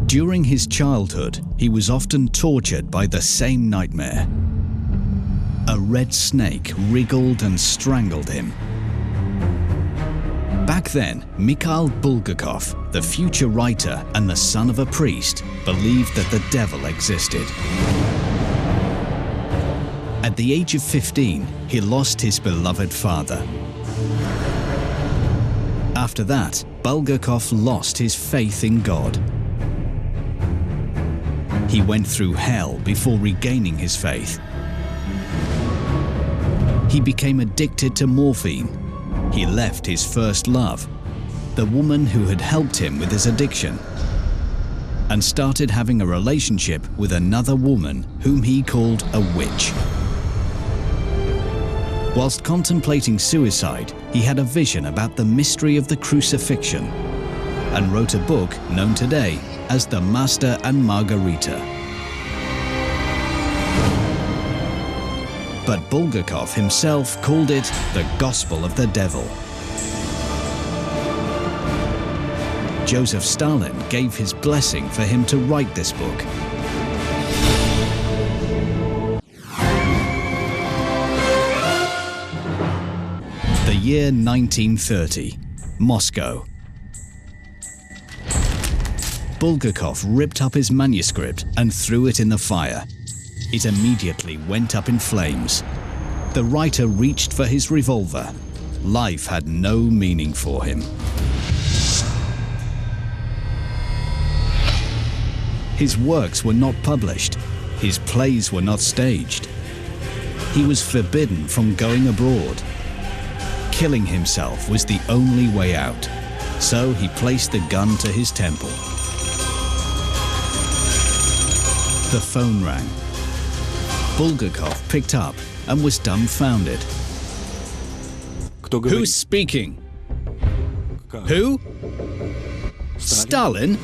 During his childhood, he was often tortured by the same nightmare. A red snake wriggled and strangled him. Back then, Mikhail Bulgakov, the future writer and the son of a priest, believed that the devil existed. At the age of 15, he lost his beloved father. After that, Bulgakov lost his faith in God. He went through hell before regaining his faith. He became addicted to morphine. He left his first love, the woman who had helped him with his addiction, and started having a relationship with another woman whom he called a witch. Whilst contemplating suicide, he had a vision about the mystery of the crucifixion and wrote a book known today as The Master and Margarita. But Bulgakov himself called it the Gospel of the Devil. Joseph Stalin gave his blessing for him to write this book. The year 1930, Moscow. Bulgakov ripped up his manuscript and threw it in the fire. It immediately went up in flames. The writer reached for his revolver. Life had no meaning for him. His works were not published. His plays were not staged. He was forbidden from going abroad. Killing himself was the only way out, so he placed the gun to his temple. The phone rang. Bulgakov picked up and was dumbfounded. Who's speaking? Who? Stalin?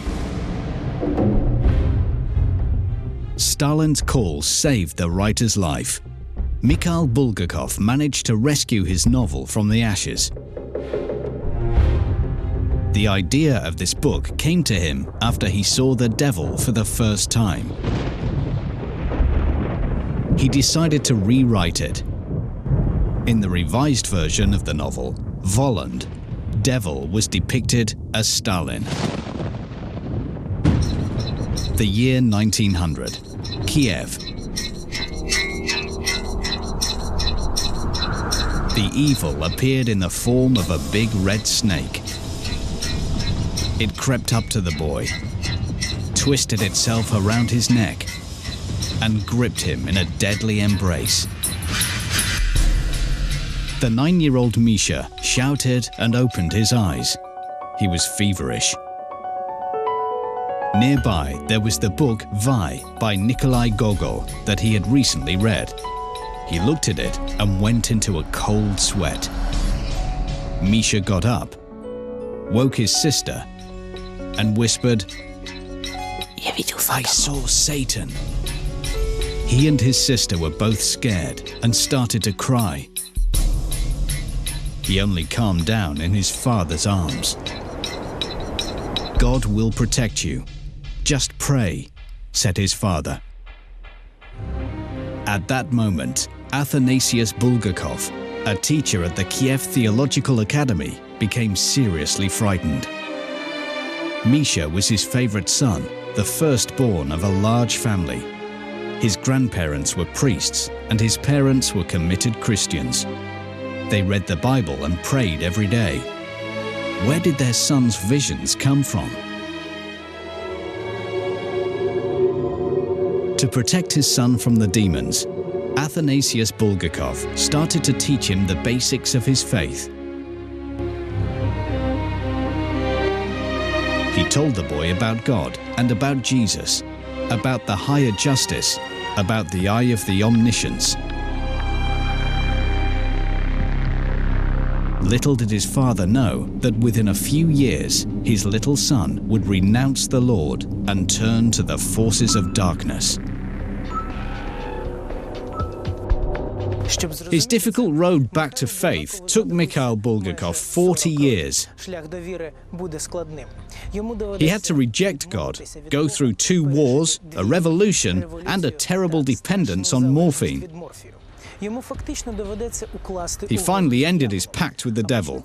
Stalin's call saved the writer's life. Mikhail Bulgakov managed to rescue his novel from the ashes. The idea of this book came to him after he saw the devil for the first time. He decided to rewrite it. In the revised version of the novel, Voland, devil was depicted as Stalin. The year 1900, Kiev. The evil appeared in the form of a big red snake. It crept up to the boy, twisted itself around his neck, and gripped him in a deadly embrace. The 9-year-old Misha shouted and opened his eyes. He was feverish. Nearby, there was the book Vi by Nikolai Gogol that he had recently read. He looked at it and went into a cold sweat. Misha got up, woke his sister, and whispered, "I saw Satan." He and his sister were both scared and started to cry. He only calmed down in his father's arms. "God will protect you. Just pray," said his father. At that moment, Athanasius Bulgakov, a teacher at the Kiev Theological Academy, became seriously frightened. Misha was his favorite son, the firstborn of a large family. His grandparents were priests, and his parents were committed Christians. They read the Bible and prayed every day. Where did their son's visions come from? To protect his son from the demons, Athanasius Bulgakov started to teach him the basics of his faith. He told the boy about God and about Jesus, about the higher justice, about the eye of the omniscience. Little did his father know that within a few years, his little son would renounce the Lord and turn to the forces of darkness. His difficult road back to faith took Mikhail Bulgakov 40 years. He had to reject God, go through 2 wars, a revolution, and a terrible dependence on morphine. He finally ended his pact with the devil.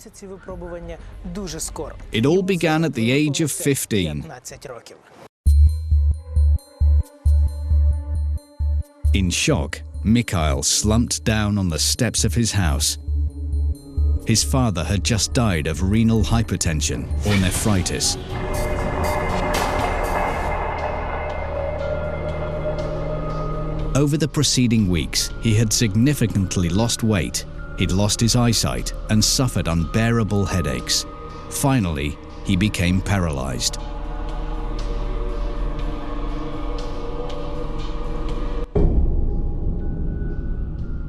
It all began at the age of 15. In shock, Mikhail slumped down on the steps of his house. His father had just died of renal hypertension or nephritis. Over the preceding weeks, he had significantly lost weight, he'd lost his eyesight and suffered unbearable headaches. Finally, he became paralyzed.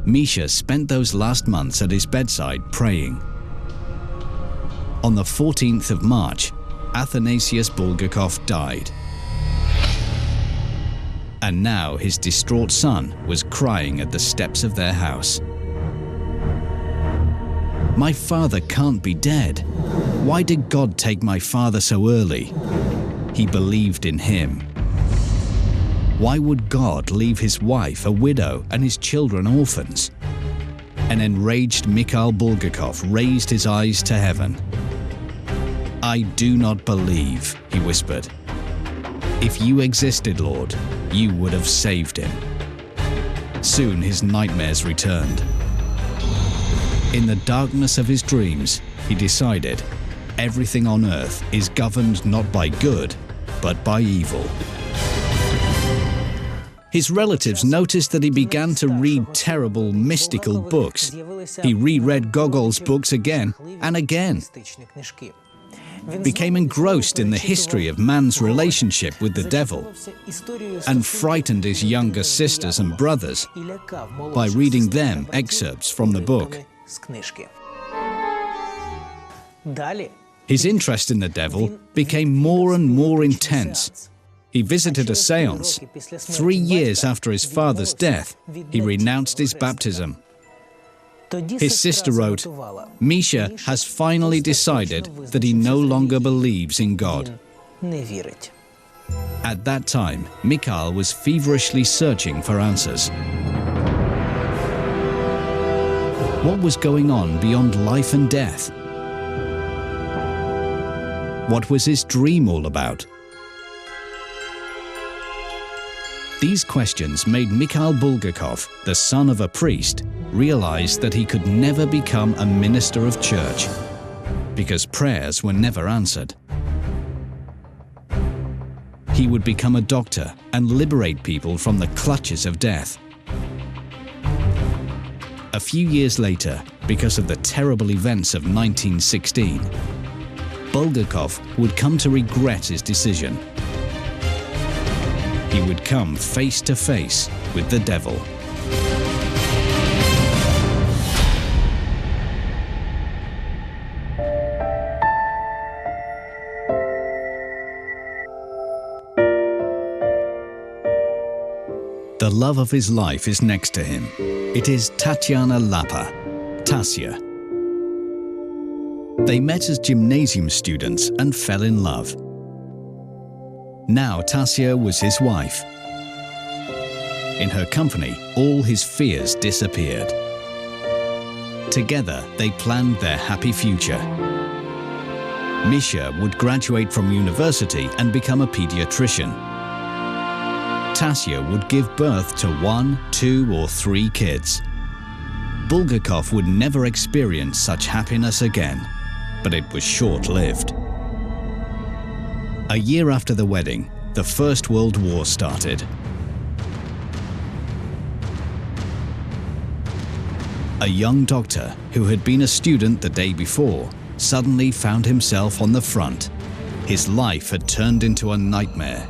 Misha spent those last months at his bedside praying. On the 14th of March, Athanasius Bulgakov died. And now his distraught son was crying at the steps of their house. "My father can't be dead. Why did God take my father so early?" He believed in him. Why would God leave his wife a widow and his children orphans? An enraged Mikhail Bulgakov raised his eyes to heaven. "I do not believe," he whispered. "If you existed, Lord, you would have saved him." Soon his nightmares returned. In the darkness of his dreams, he decided everything on earth is governed not by good, but by evil. His relatives noticed that he began to read terrible, mystical books. He reread Gogol's books again and again, became engrossed in the history of man's relationship with the devil, and frightened his younger sisters and brothers by reading them excerpts from the book. His interest in the devil became more and more intense. He visited a séance. 3 years after his father's death, he renounced his baptism. His sister wrote, "Misha has finally decided that he no longer believes in God." At that time, Mikhail was feverishly searching for answers. What was going on beyond life and death? What was his dream all about? These questions made Mikhail Bulgakov, the son of a priest, realize that he could never become a minister of church, because prayers were never answered. He would become a doctor and liberate people from the clutches of death. A few years later, because of the terrible events of 1916, Bulgakov would come to regret his decision. He would come face to face with the devil. The love of his life is next to him. It is Tatiana Lapa, Tasya. They met as gymnasium students and fell in love. Now Tasya was his wife. In her company, all his fears disappeared. Together, they planned their happy future. Misha would graduate from university and become a pediatrician. Tasya would give birth to 1, 2, or 3 kids. Bulgakov would never experience such happiness again, but it was short-lived. A year after the wedding, the First World War started. A young doctor who had been a student the day before suddenly found himself on the front. His life had turned into a nightmare.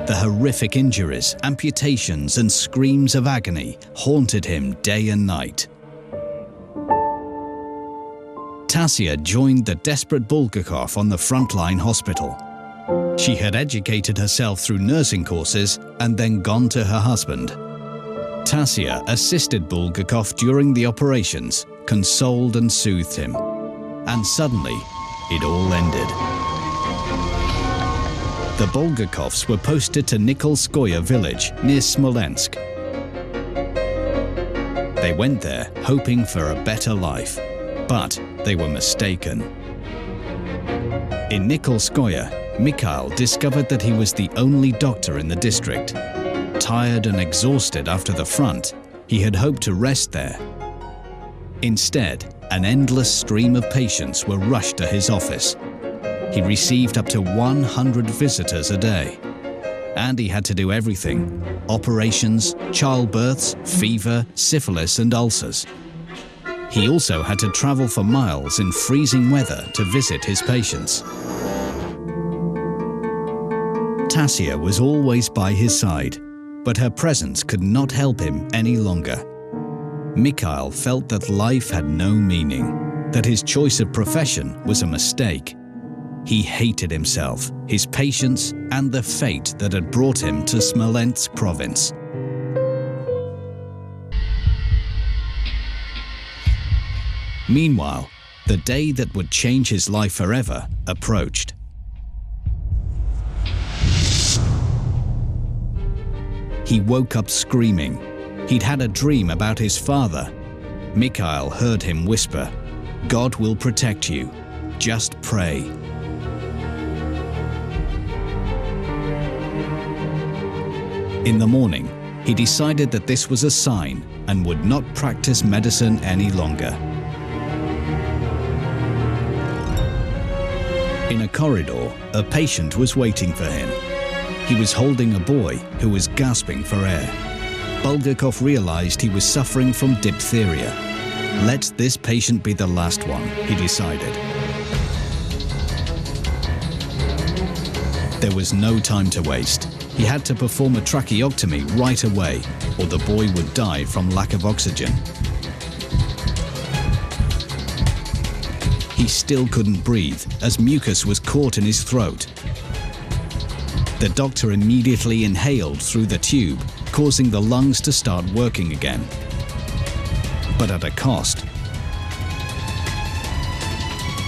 The horrific injuries, amputations, and screams of agony haunted him day and night. Tasya joined the desperate Bulgakov on the frontline hospital. She had educated herself through nursing courses and then gone to her husband. Tasia assisted Bulgakov during the operations, consoled and soothed him. And suddenly, it all ended. The Bulgakovs were posted to Nikolskoye village near Smolensk. They went there hoping for a better life, but they were mistaken. In Nikolskoye, Mikhail discovered that he was the only doctor in the district. Tired and exhausted after the front, he had hoped to rest there. Instead, an endless stream of patients were rushed to his office. He received up to 100 visitors a day. And he had to do everything: operations, childbirths, fever, syphilis and ulcers. He also had to travel for miles in freezing weather to visit his patients. Tasia was always by his side, but her presence could not help him any longer. Mikhail felt that life had no meaning, that his choice of profession was a mistake. He hated himself, his patients, and the fate that had brought him to Smolensk province. Meanwhile, the day that would change his life forever approached. He woke up screaming. He'd had a dream about his father. Mikhail heard him whisper, "God will protect you. Just pray." In the morning, he decided that this was a sign and would not practice medicine any longer. In a corridor, a patient was waiting for him. He was holding a boy who was gasping for air. Bulgakov realized he was suffering from diphtheria. Let this patient be the last one, he decided. There was no time to waste. He had to perform a tracheotomy right away, or the boy would die from lack of oxygen. He still couldn't breathe, as mucus was caught in his throat. The doctor immediately inhaled through the tube, causing the lungs to start working again. But at a cost.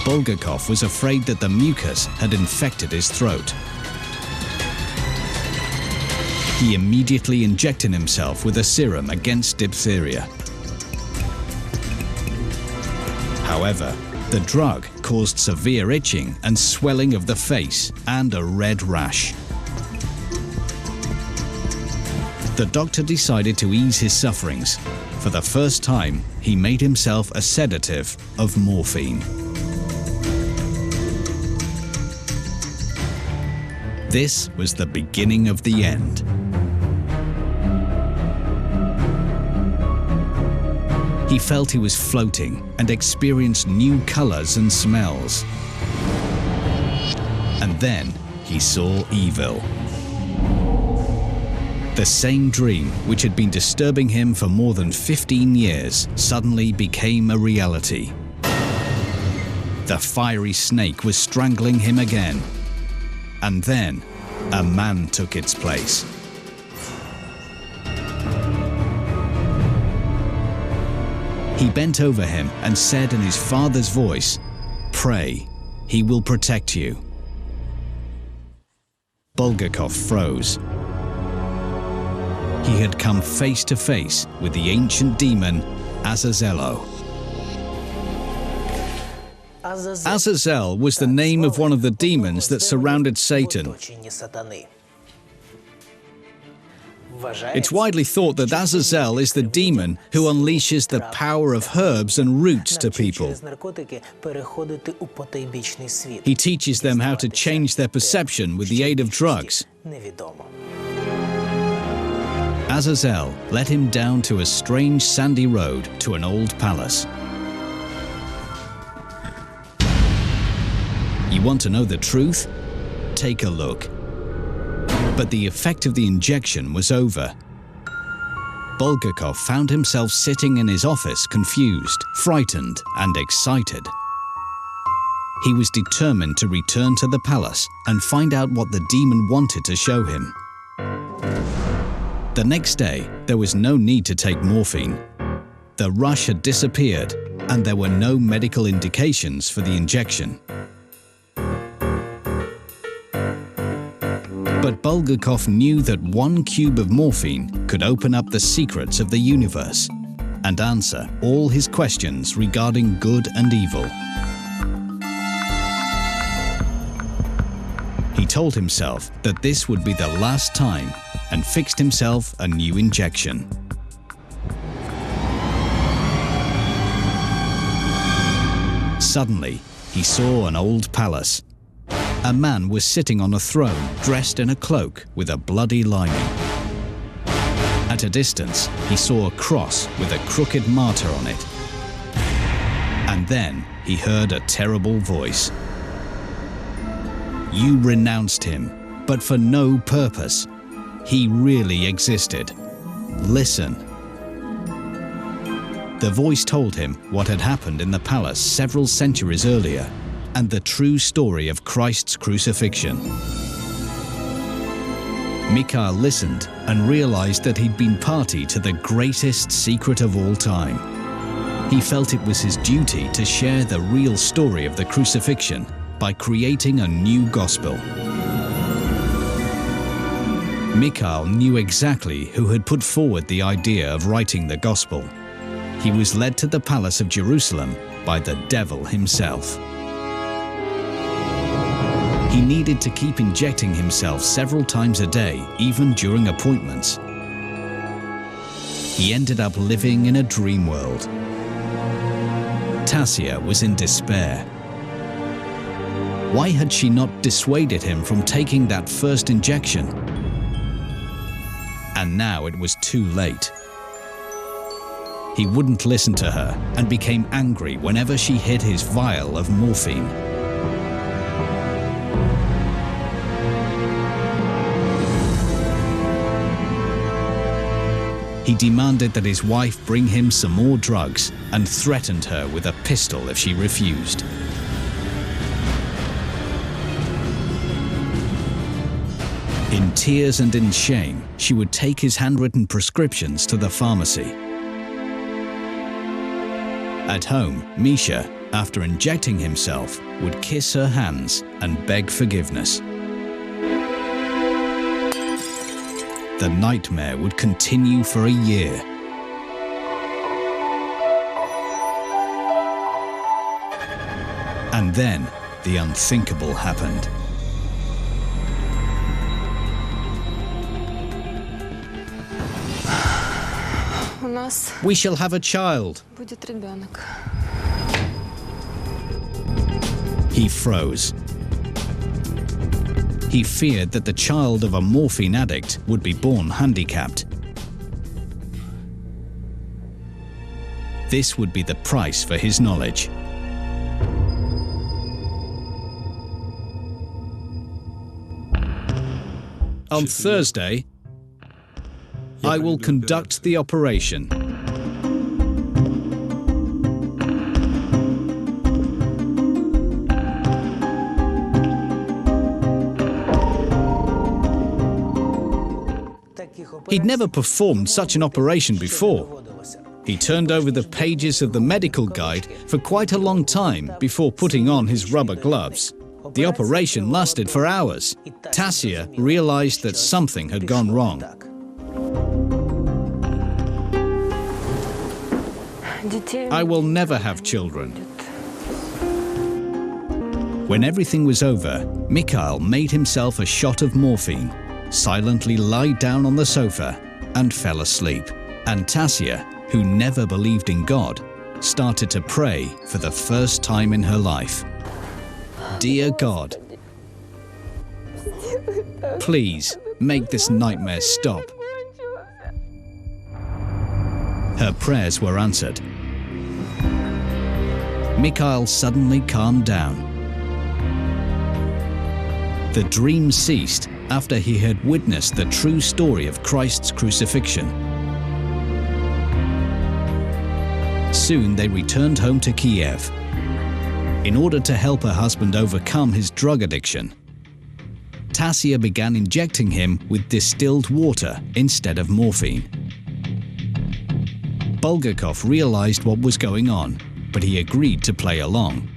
Bulgakov was afraid that the mucus had infected his throat. He immediately injected himself with a serum against diphtheria. However, the drug caused severe itching and swelling of the face and a red rash. The doctor decided to ease his sufferings. For the first time, he made himself a sedative of morphine. This was the beginning of the end. He felt he was floating and experienced new colors and smells. And then he saw evil. The same dream, which had been disturbing him for more than 15 years, suddenly became a reality. The fiery snake was strangling him again. And then, a man took its place. He bent over him and said in his father's voice, "Pray, he will protect you." Bulgakov froze. He had come face to face with the ancient demon Azazello. Azazel was the name of one of the demons that surrounded Satan. It's widely thought that Azazel is the demon who unleashes the power of herbs and roots to people. He teaches them how to change their perception with the aid of drugs. Azazel led him down to a strange sandy road to an old palace. You want to know the truth? Take a look. But the effect of the injection was over. Bulgakov found himself sitting in his office confused, frightened, and excited. He was determined to return to the palace and find out what the demon wanted to show him. The next day, there was no need to take morphine. The rush had disappeared, and there were no medical indications for the injection. But Bulgakov knew that 1 cube of morphine could open up the secrets of the universe and answer all his questions regarding good and evil. He told himself that this would be the last time and fixed himself a new injection. Suddenly, he saw an old palace. A man was sitting on a throne, dressed in a cloak with a bloody lining. At a distance, he saw a cross with a crooked martyr on it. And then he heard a terrible voice. "You renounced him, but for no purpose. He really existed. Listen." The voice told him what had happened in the palace several centuries earlier and the true story of Christ's crucifixion. Mikhail listened and realized that he'd been party to the greatest secret of all time. He felt it was his duty to share the real story of the crucifixion by creating a new gospel. Mikhail knew exactly who had put forward the idea of writing the gospel. He was led to the palace of Jerusalem by the devil himself. He needed to keep injecting himself several times a day, even during appointments. He ended up living in a dream world. Tasia was in despair. Why had she not dissuaded him from taking that first injection? And now it was too late. He wouldn't listen to her and became angry whenever she hid his vial of morphine. He demanded that his wife bring him some more drugs and threatened her with a pistol if she refused. In tears and in shame, she would take his handwritten prescriptions to the pharmacy. At home, Misha, after injecting himself, would kiss her hands and beg forgiveness. The nightmare would continue for a year. And then, the unthinkable happened. We shall have a child. He froze. He feared that the child of a morphine addict would be born handicapped. This would be the price for his knowledge. On Thursday, I will conduct the operation. He'd never performed such an operation before. He turned over the pages of the medical guide for quite a long time before putting on his rubber gloves. The operation lasted for hours. Tasia realized that something had gone wrong. I will never have children. When everything was over, Mikhail made himself a shot of morphine, silently lied down on the sofa, and fell asleep. And Tasia, who never believed in God, started to pray for the first time in her life. Dear God, please make this nightmare stop. Her prayers were answered. Mikhail suddenly calmed down. The dream ceased after he had witnessed the true story of Christ's crucifixion. Soon they returned home to Kiev. In order to help her husband overcome his drug addiction, Tasia began injecting him with distilled water instead of morphine. Bulgakov realized what was going on, but he agreed to play along.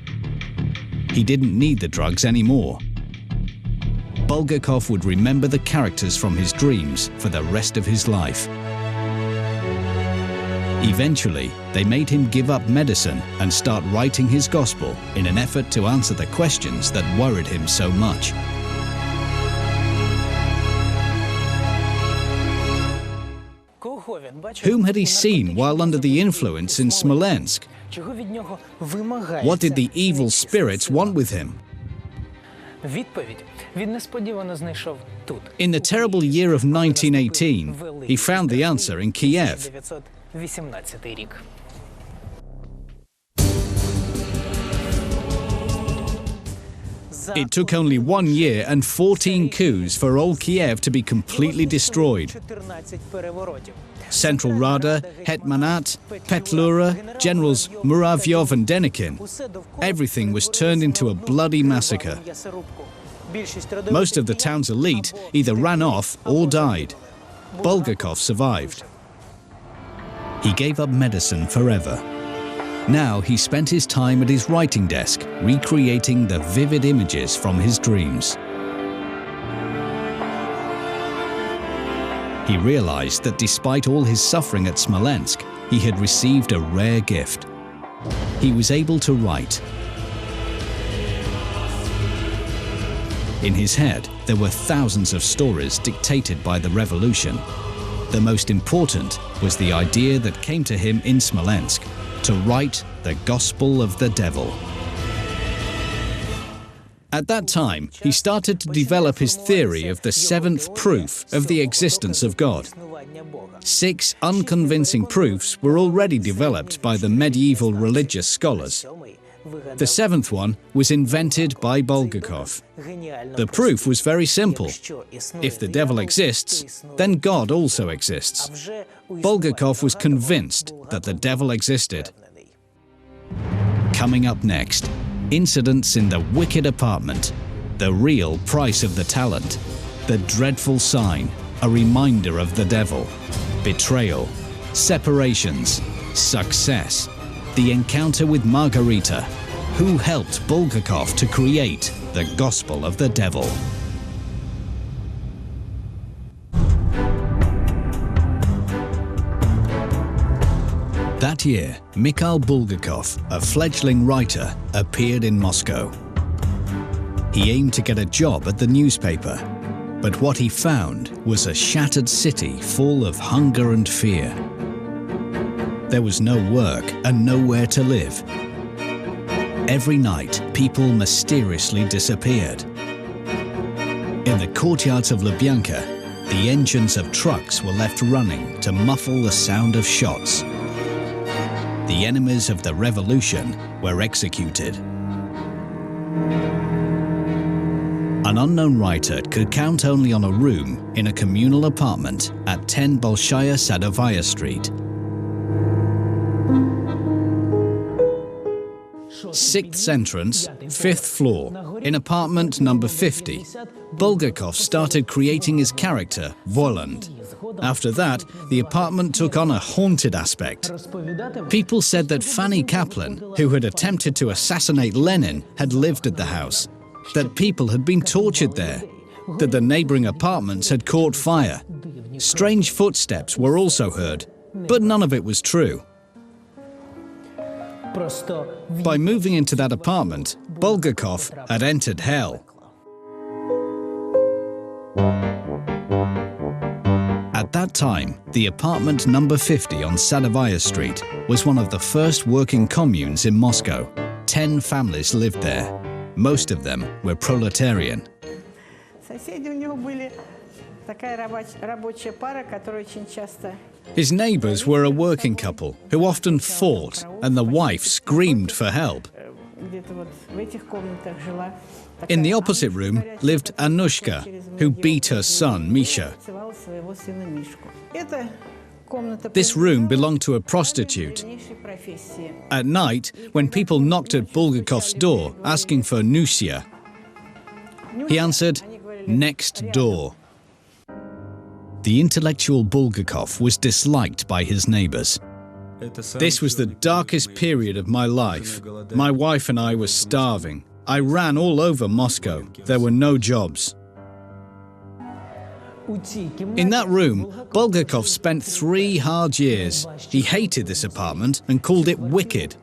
He didn't need the drugs anymore. Bulgakov would remember the characters from his dreams for the rest of his life. Eventually, they made him give up medicine and start writing his gospel in an effort to answer the questions that worried him so much. Whom had he seen while under the influence in Smolensk? What did the evil spirits want with him? In the terrible year of 1918, he found the answer in Kiev. It took only 1 year and 14 coups for old Kiev to be completely destroyed. Central Rada, Hetmanat, Petlura, Generals Muravyov and Denikin. Everything was turned into a bloody massacre. Most of the town's elite either ran off or died. Bulgakov survived. He gave up medicine forever. Now he spent his time at his writing desk, recreating the vivid images from his dreams. He realized that despite all his suffering at Smolensk, he had received a rare gift. He was able to write. In his head, there were thousands of stories dictated by the revolution. The most important was the idea that came to him in Smolensk, to write the Gospel of the Devil. At that time, he started to develop his theory of the seventh proof of the existence of God. 6 unconvincing proofs were already developed by the medieval religious scholars. The 7th one was invented by Bulgakov. The proof was very simple. If the devil exists, then God also exists. Bulgakov was convinced that the devil existed. Coming up next, incidents in the wicked apartment, the real price of the talent, the dreadful sign, a reminder of the devil, betrayal, separations, success, the encounter with Margarita, who helped Bulgakov to create the Gospel of the Devil. That year, Mikhail Bulgakov, a fledgling writer, appeared in Moscow. He aimed to get a job at the newspaper, but what he found was a shattered city full of hunger and fear. There was no work and nowhere to live. Every night, people mysteriously disappeared. In the courtyards of Lubyanka, the engines of trucks were left running to muffle the sound of shots. The enemies of the revolution were executed. An unknown writer could count only on a room in a communal apartment at 10 Bolshaya Sadovaya Street. 6th entrance, 5th floor, in apartment number 50. Bulgakov started creating his character, Voland. After that, the apartment took on a haunted aspect. People said that Fanny Kaplan, who had attempted to assassinate Lenin, had lived at the house, that people had been tortured there, that the neighboring apartments had caught fire. Strange footsteps were also heard, but none of it was true. By moving into that apartment, Bulgakov had entered hell. At that time, the apartment number 50 on Sadovaya Street was one of the first working communes in Moscow. 10 families lived there. Most of them were proletarian. His neighbors were a working couple who often fought, and the wife screamed for help. In the opposite room lived Anushka, who beat her son, Misha. This room belonged to a prostitute. At night, when people knocked at Bulgakov's door asking for Nusia, he answered, "Next door." The intellectual Bulgakov was disliked by his neighbors. "This was the darkest period of my life. My wife and I were starving. I ran all over Moscow. There were no jobs." In that room, Bulgakov spent 3 hard years. He hated this apartment and called it wicked.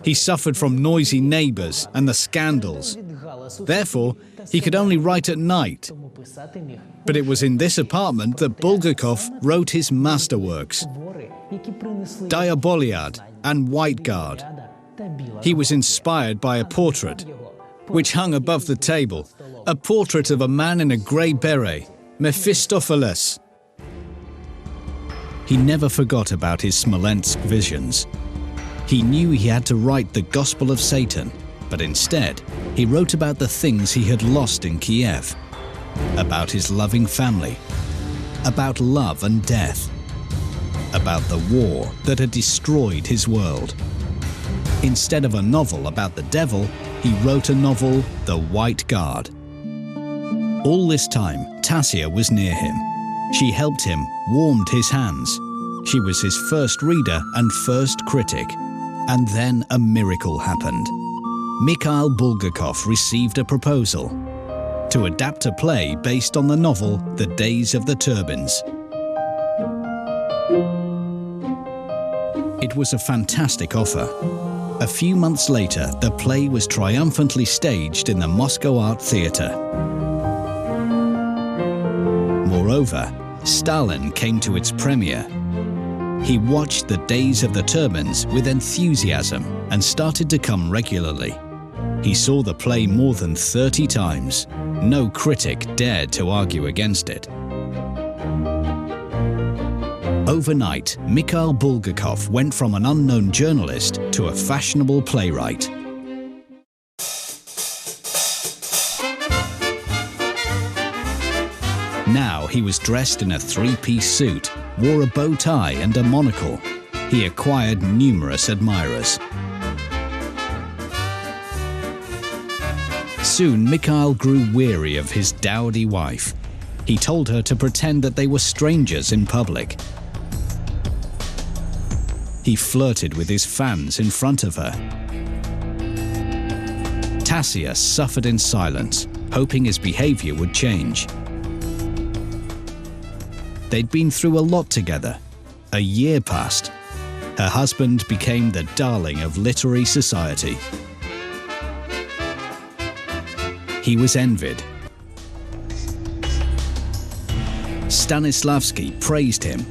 He suffered from noisy neighbors and the scandals. Therefore, he could only write at night. But it was in this apartment that Bulgakov wrote his masterworks, Diaboliad and White Guard. He was inspired by a portrait, which hung above the table, a portrait of a man in a grey beret, Mephistopheles. He never forgot about his Smolensk visions. He knew he had to write the Gospel of Satan, but instead, he wrote about the things he had lost in Kiev, about his loving family, about love and death, about the war that had destroyed his world. Instead of a novel about the devil, he wrote a novel, The White Guard. All this time, Tasia was near him. She helped him, warmed his hands. She was his first reader and first critic. And then a miracle happened. Mikhail Bulgakov received a proposal to adapt a play based on the novel The Days of the Turbines. It was a fantastic offer. A few months later, the play was triumphantly staged in the Moscow Art Theatre. Moreover, Stalin came to its premiere. He watched The Days of the Turbines with enthusiasm and started to come regularly. He saw the play more than 30 times. No critic dared to argue against it. Overnight, Mikhail Bulgakov went from an unknown journalist to a fashionable playwright. Now he was dressed in a 3-piece suit, wore a bow tie and a monocle. He acquired numerous admirers. Soon, Mikhail grew weary of his dowdy wife. He told her to pretend that they were strangers in public. He flirted with his fans in front of her. Tasia suffered in silence, hoping his behavior would change. They'd been through a lot together. A year passed. Her husband became the darling of literary society. He was envied. Stanislavski praised him.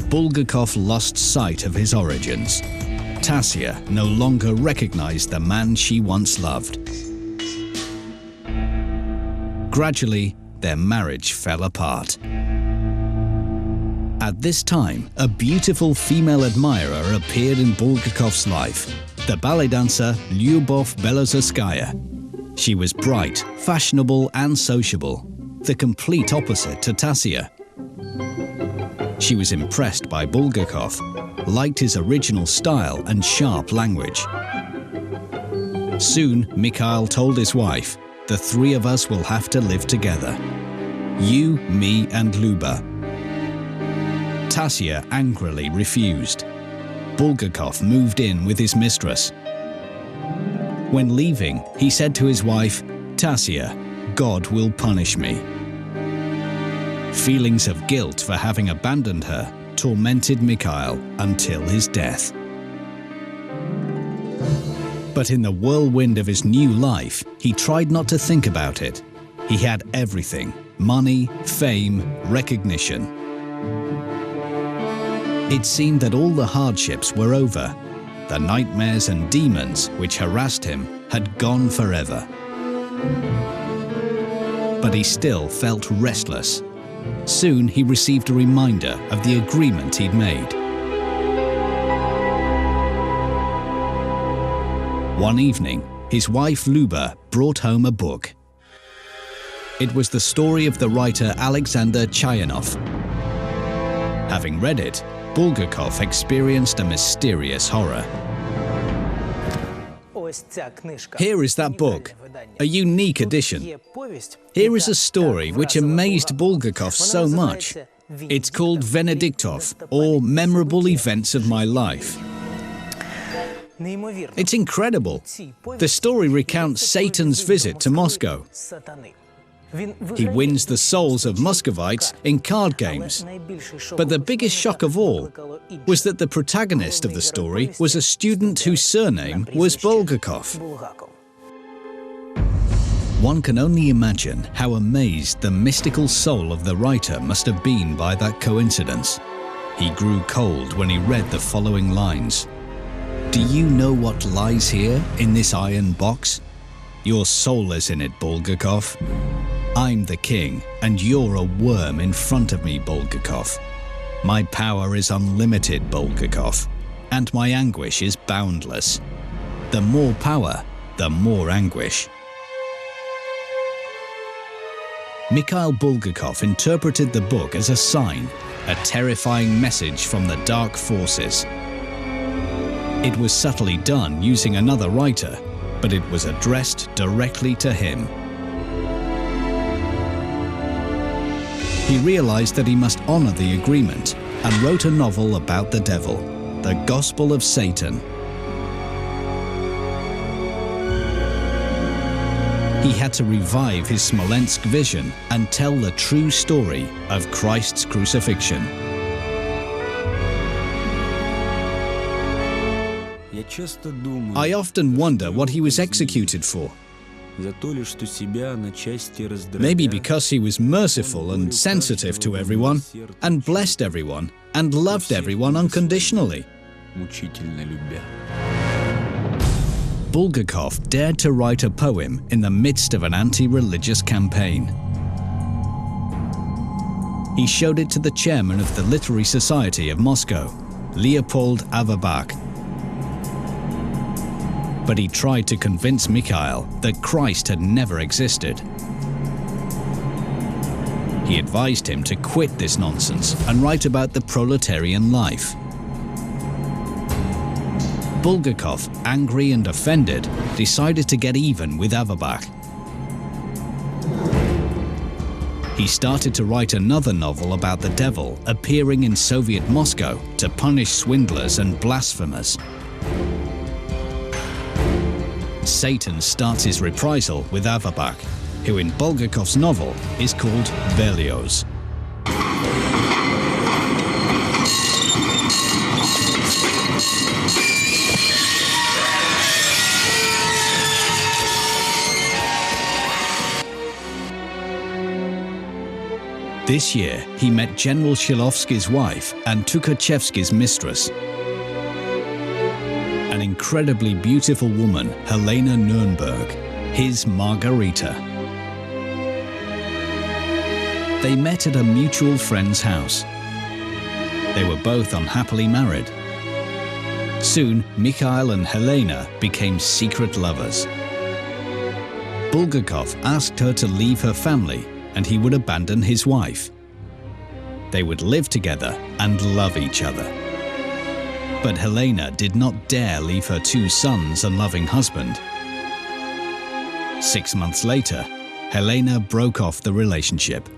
Bulgakov lost sight of his origins. Tasia no longer recognized the man she once loved. Gradually, their marriage fell apart. At this time, a beautiful female admirer appeared in Bulgakov's life, the ballet dancer Lyubov Belozerskaya. She was bright, fashionable and sociable, the complete opposite to Tasia. She was impressed by Bulgakov, liked his original style and sharp language. Soon, Mikhail told his wife, "The 3 of us will have to live together. You, me and Luba." Tasia angrily refused. Bulgakov moved in with his mistress. When leaving, he said to his wife, "Tasia, God will punish me." Feelings of guilt for having abandoned her tormented Mikhail until his death. But in the whirlwind of his new life, he tried not to think about it. He had everything: money, fame, recognition. It seemed that all the hardships were over. The nightmares and demons which harassed him had gone forever. But he still felt restless. Soon he received a reminder of the agreement he'd made. One evening, his wife Luba brought home a book. It was the story of the writer Alexander Chayanov. Having read it, Bulgakov experienced a mysterious horror. Here is that book, a unique edition. Here is a story which amazed Bulgakov so much. It's called Venediktov, or Memorable Events of My Life. It's incredible. The story recounts Satan's visit to Moscow. He wins the souls of Muscovites in card games. But the biggest shock of all was that the protagonist of the story was a student whose surname was Bulgakov. One can only imagine how amazed the mystical soul of the writer must have been by that coincidence. He grew cold when he read the following lines. Do you know what lies here in this iron box? Your soul is in it, Bulgakov. I'm the king, and you're a worm in front of me, Bulgakov. My power is unlimited, Bulgakov, and my anguish is boundless. The more power, the more anguish. Mikhail Bulgakov interpreted the book as a sign, a terrifying message from the dark forces. It was subtly done using another writer, but it was addressed directly to him. He realized that he must honor the agreement and wrote a novel about the devil, the Gospel of Satan. He had to revive his Smolensk vision and tell the true story of Christ's crucifixion. I often wonder what he was executed for. Maybe because he was merciful and sensitive to everyone, and blessed everyone, and loved everyone unconditionally. Bulgakov dared to write a poem in the midst of an anti-religious campaign. He showed it to the chairman of the Literary Society of Moscow, Leopold Averbach. But he tried to convince Mikhail that Christ had never existed. He advised him to quit this nonsense and write about the proletarian life. Bulgakov, angry and offended, decided to get even with Averbach. He started to write another novel about the devil appearing in Soviet Moscow to punish swindlers and blasphemers. Satan starts his reprisal with Averbach, who in Bulgakov's novel is called Berlioz. This year, he met General Shilovsky's wife and Tukhachevsky's mistress. An incredibly beautiful woman, Helena Nürnberg, his Margarita. They met at a mutual friend's house. They were both unhappily married. Soon, Mikhail and Helena became secret lovers. Bulgakov asked her to leave her family and he would abandon his wife. They would live together and love each other. But Helena did not dare leave her 2 sons and loving husband. 6 months later, Helena broke off the relationship.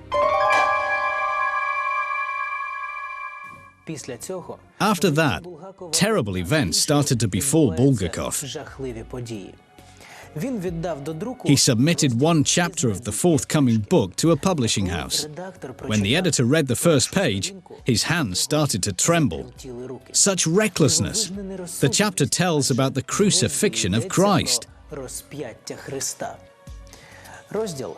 After that, terrible events started to befall Bulgakov. He submitted 1 chapter of the forthcoming book to a publishing house. When the editor read the first page, his hands started to tremble. Such recklessness! The chapter tells about the crucifixion of Christ.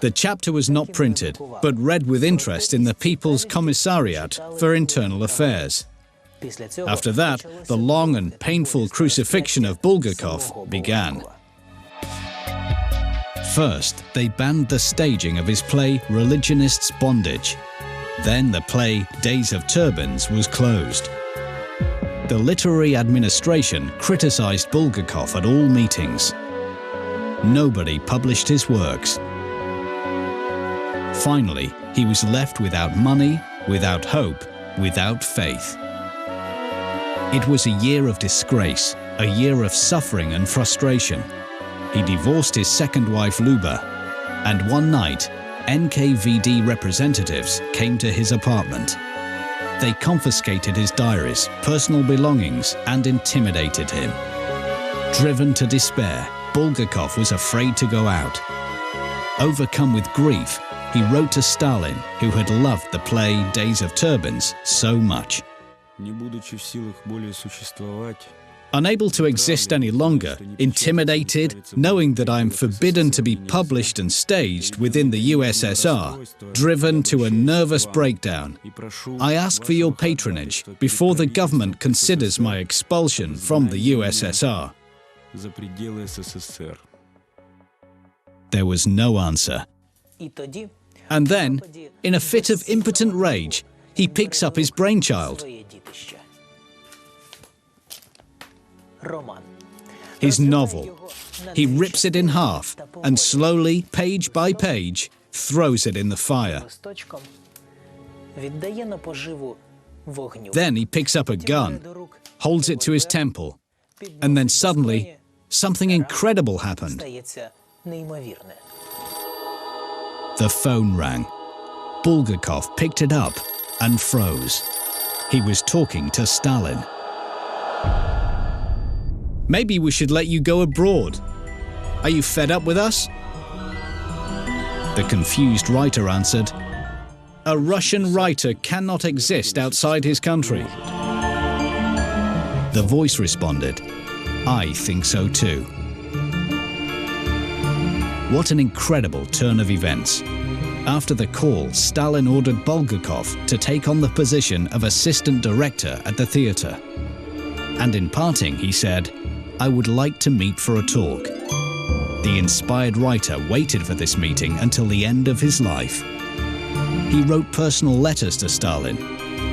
The chapter was not printed, but read with interest in the People's Commissariat for Internal Affairs. After that, the long and painful crucifixion of Bulgakov began. First, they banned the staging of his play Religionist's Bondage. Then the play Days of Turbans was closed. The literary administration criticized Bulgakov at all meetings. Nobody published his works. Finally, he was left without money, without hope, without faith. It was a year of disgrace, a year of suffering and frustration. He divorced his second wife Luba, and one night, NKVD representatives came to his apartment. They confiscated his diaries, personal belongings, and intimidated him. Driven to despair, Bulgakov was afraid to go out. Overcome with grief, he wrote to Stalin, who had loved the play Days of Turbines so much. Unable to exist any longer, intimidated, knowing that I am forbidden to be published and staged within the USSR, driven to a nervous breakdown, I ask for your patronage before the government considers my expulsion from the USSR. There was no answer. And then, in a fit of impotent rage, he picks up his brainchild. His novel. He rips it in half and slowly, page by page, throws it in the fire. Then he picks up a gun, holds it to his temple, and then suddenly, something incredible happened. The phone rang. Bulgakov picked it up and froze. He was talking to Stalin. Maybe we should let you go abroad. Are you fed up with us? The confused writer answered, "A Russian writer cannot exist outside his country." The voice responded, "I think so too." What an incredible turn of events. After the call, Stalin ordered Bulgakov to take on the position of assistant director at the theatre. And in parting, he said, "I would like to meet for a talk." The inspired writer waited for this meeting until the end of his life. He wrote personal letters to Stalin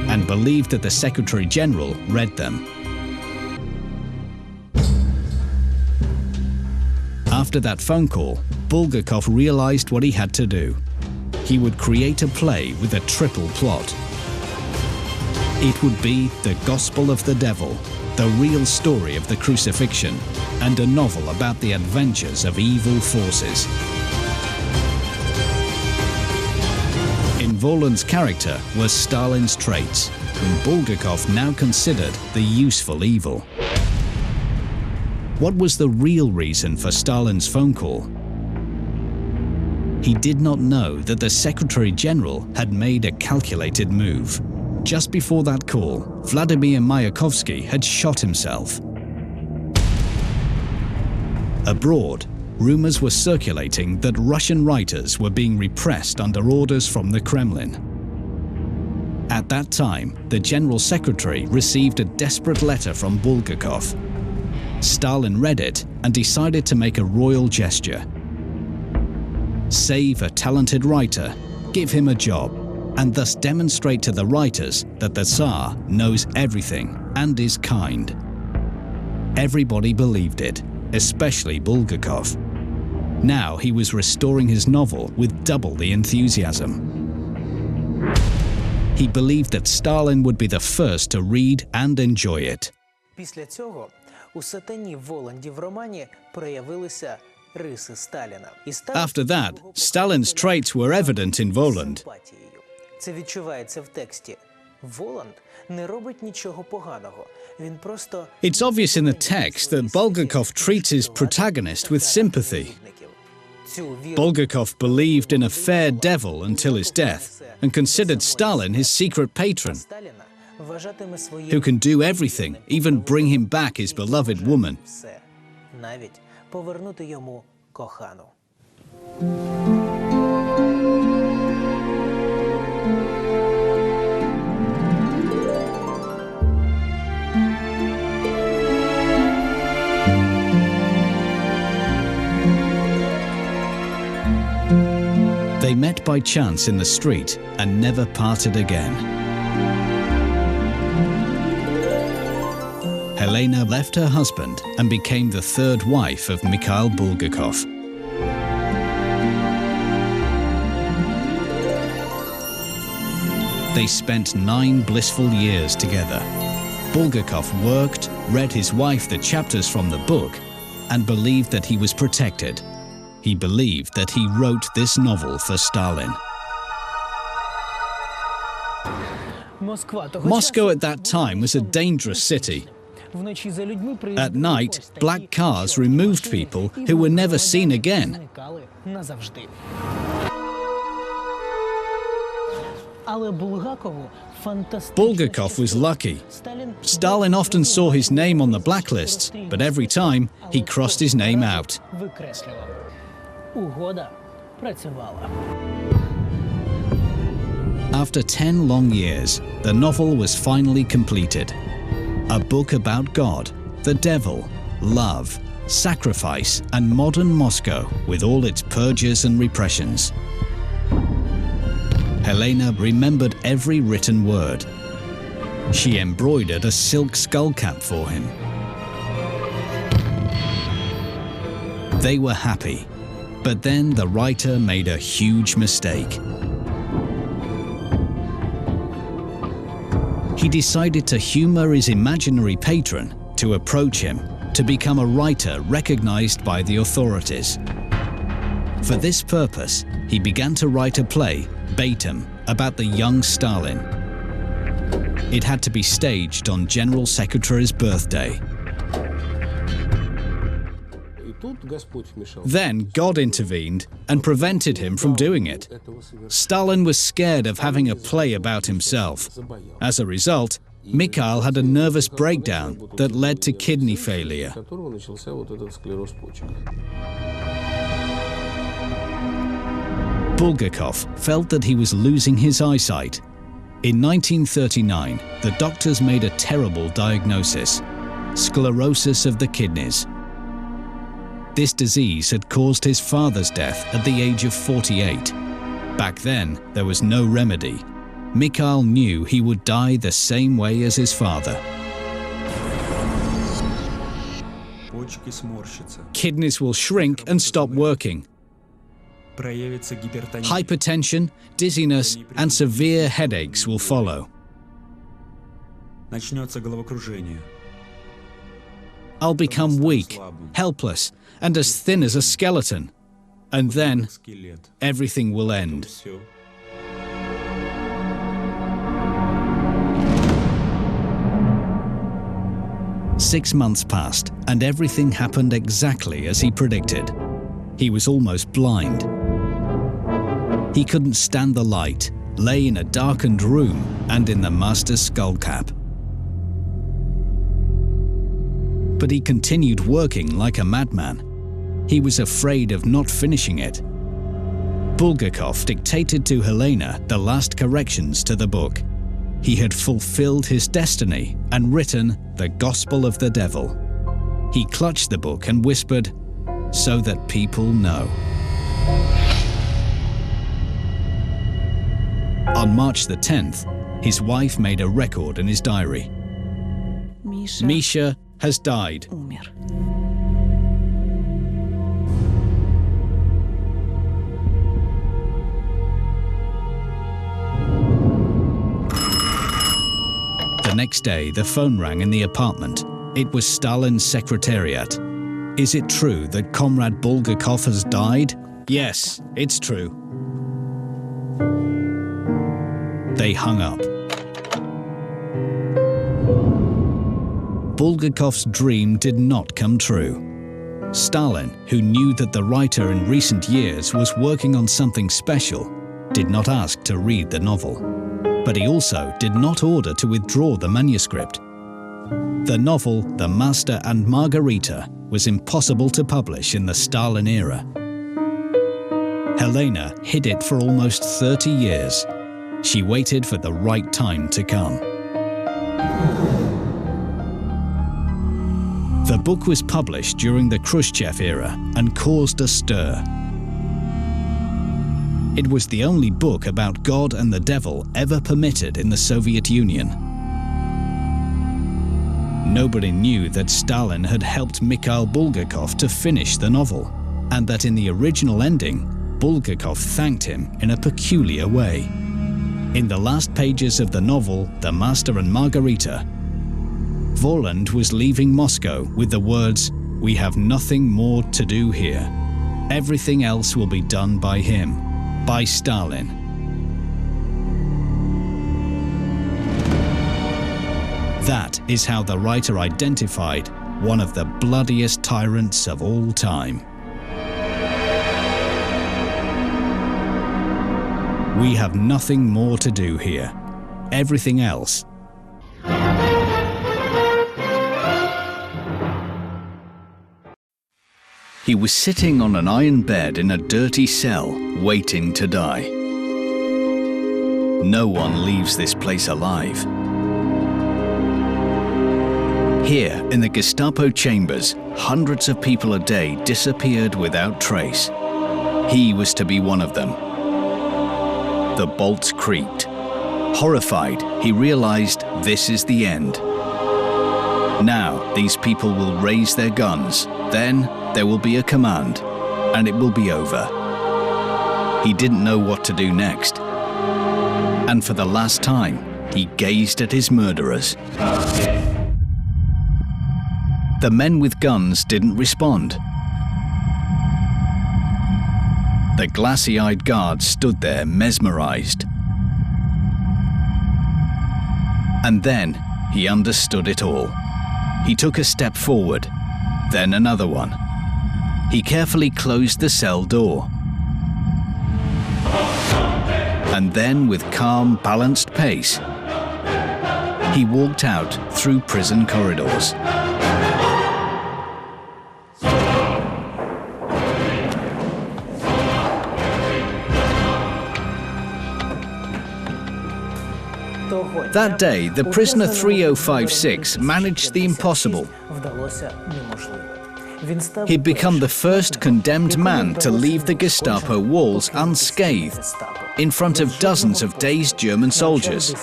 and believed that the Secretary General read them. After that phone call, Bulgakov realized what he had to do. He would create a play with a triple plot. It would be the Gospel of the Devil, the real story of the crucifixion, and a novel about the adventures of evil forces. In Voland's character were Stalin's traits, whom Bulgakov now considered the useful evil. What was the real reason for Stalin's phone call? He did not know that the Secretary General had made a calculated move. Just before that call, Vladimir Mayakovsky had shot himself. Abroad, rumors were circulating that Russian writers were being repressed under orders from the Kremlin. At that time, the General Secretary received a desperate letter from Bulgakov. Stalin read it and decided to make a royal gesture. Save a talented writer, give him a job, and thus demonstrate to the writers that the Tsar knows everything and is kind. Everybody believed it, especially Bulgakov. Now he was restoring his novel with double the enthusiasm. He believed that Stalin would be the first to read and enjoy it. Після цього у Сатані Воланді в романі проявилися риси Сталіна. After that, Stalin's traits were evident in Voland. Це відчувається в тексті. Воланд не робить нічого поганого. Він просто It's obvious in the text that Bulgakov treats his protagonist with sympathy. Bulgakov believed in a fair devil until his death and considered Stalin his secret patron, who can do everything, even bring him back his beloved woman. навіть повернути йому кохану. They met by chance in the street and never parted again. Helena left her husband and became the third wife of Mikhail Bulgakov. They spent 9 blissful years together. Bulgakov worked, read his wife the chapters from the book, and believed that he was protected. He believed that he wrote this novel for Stalin. Moscow at that time was a dangerous city. At night, black cars removed people who were never seen again. Bulgakov was lucky. Stalin often saw his name on the blacklists, but every time he crossed his name out. After 10 long years, the novel was finally completed. A book about God, the devil, love, sacrifice, and modern Moscow with all its purges and repressions. Helena remembered every written word. She embroidered a silk skullcap for him. They were happy, but then the writer made a huge mistake. He decided to humor his imaginary patron, to approach him, to become a writer recognized by the authorities. For this purpose, he began to write a play, Baitum, about the young Stalin. It had to be staged on General Secretary's birthday. Then God intervened and prevented him from doing it. Stalin was scared of having a play about himself. As a result, Mikhail had a nervous breakdown that led to kidney failure. Bulgakov felt that he was losing his eyesight. In 1939, the doctors made a terrible diagnosis: sclerosis of the kidneys. This disease had caused his father's death at the age of 48. Back then, there was no remedy. Mikhail knew he would die the same way as his father. Kidneys will shrink and stop working. Hypertension, dizziness, and severe headaches will follow. I'll become weak, helpless, and as thin as a skeleton. And then, everything will end. Six months passed, and everything happened exactly as he predicted. He was almost blind. He couldn't stand the light, lay in a darkened room and in the master's skullcap. But he continued working like a madman. He was afraid of not finishing it. Bulgakov dictated to Helena the last corrections to the book. He had fulfilled his destiny and written the Gospel of the Devil. He clutched the book and whispered, "So that people know." On March the 10th, his wife made a record in his diary. Misha has died. The next day, the phone rang in the apartment. It was Stalin's secretariat. "Is it true that Comrade Bulgakov has died?" "Yes, it's true." They hung up. Bulgakov's dream did not come true. Stalin, who knew that the writer in recent years was working on something special, did not ask to read the novel. But he also did not order to withdraw the manuscript. The novel, The Master and Margarita, was impossible to publish in the Stalin era. Helena hid it for almost 30 years. She waited for the right time to come. The book was published during the Khrushchev era and caused a stir. It was the only book about God and the devil ever permitted in the Soviet Union. Nobody knew that Stalin had helped Mikhail Bulgakov to finish the novel, and that in the original ending, Bulgakov thanked him in a peculiar way. In the last pages of the novel The Master and Margarita, Voland was leaving Moscow with the words, "We have nothing more to do here. Everything else will be done by him, by Stalin." That is how the writer identified one of the bloodiest tyrants of all time. We have nothing more to do here. Everything else. He was sitting on an iron bed in a dirty cell, waiting to die. No one leaves this place alive. Here, in the Gestapo chambers, hundreds of people a day disappeared without trace. He was to be one of them. The bolts creaked. Horrified, he realized this is the end. Now, these people will raise their guns. Then, there will be a command, and it will be over. He didn't know what to do next. And for the last time, he gazed at his murderers. The men with guns didn't respond. The glassy-eyed guards stood there mesmerized. And then he understood it all. He took a step forward, then another one. He carefully closed the cell door. And then, with calm, balanced pace, he walked out through prison corridors. That day, the prisoner 3056 managed the impossible. He'd become the first condemned man to leave the Gestapo walls unscathed, in front of dozens of dazed German soldiers.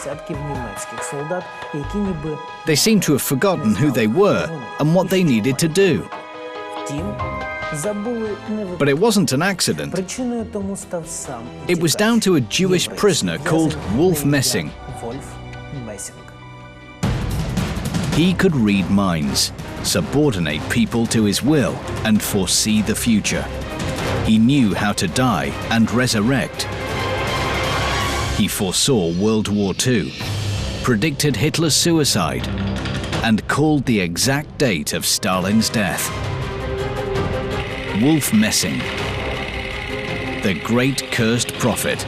They seemed to have forgotten who they were and what they needed to do. But it wasn't an accident. It was down to a Jewish prisoner called Wolf Messing. He could read minds, subordinate people to his will, and foresee the future. He knew how to die and resurrect. He foresaw World War II, predicted Hitler's suicide, and called the exact date of Stalin's death. Wolf Messing, the great cursed prophet.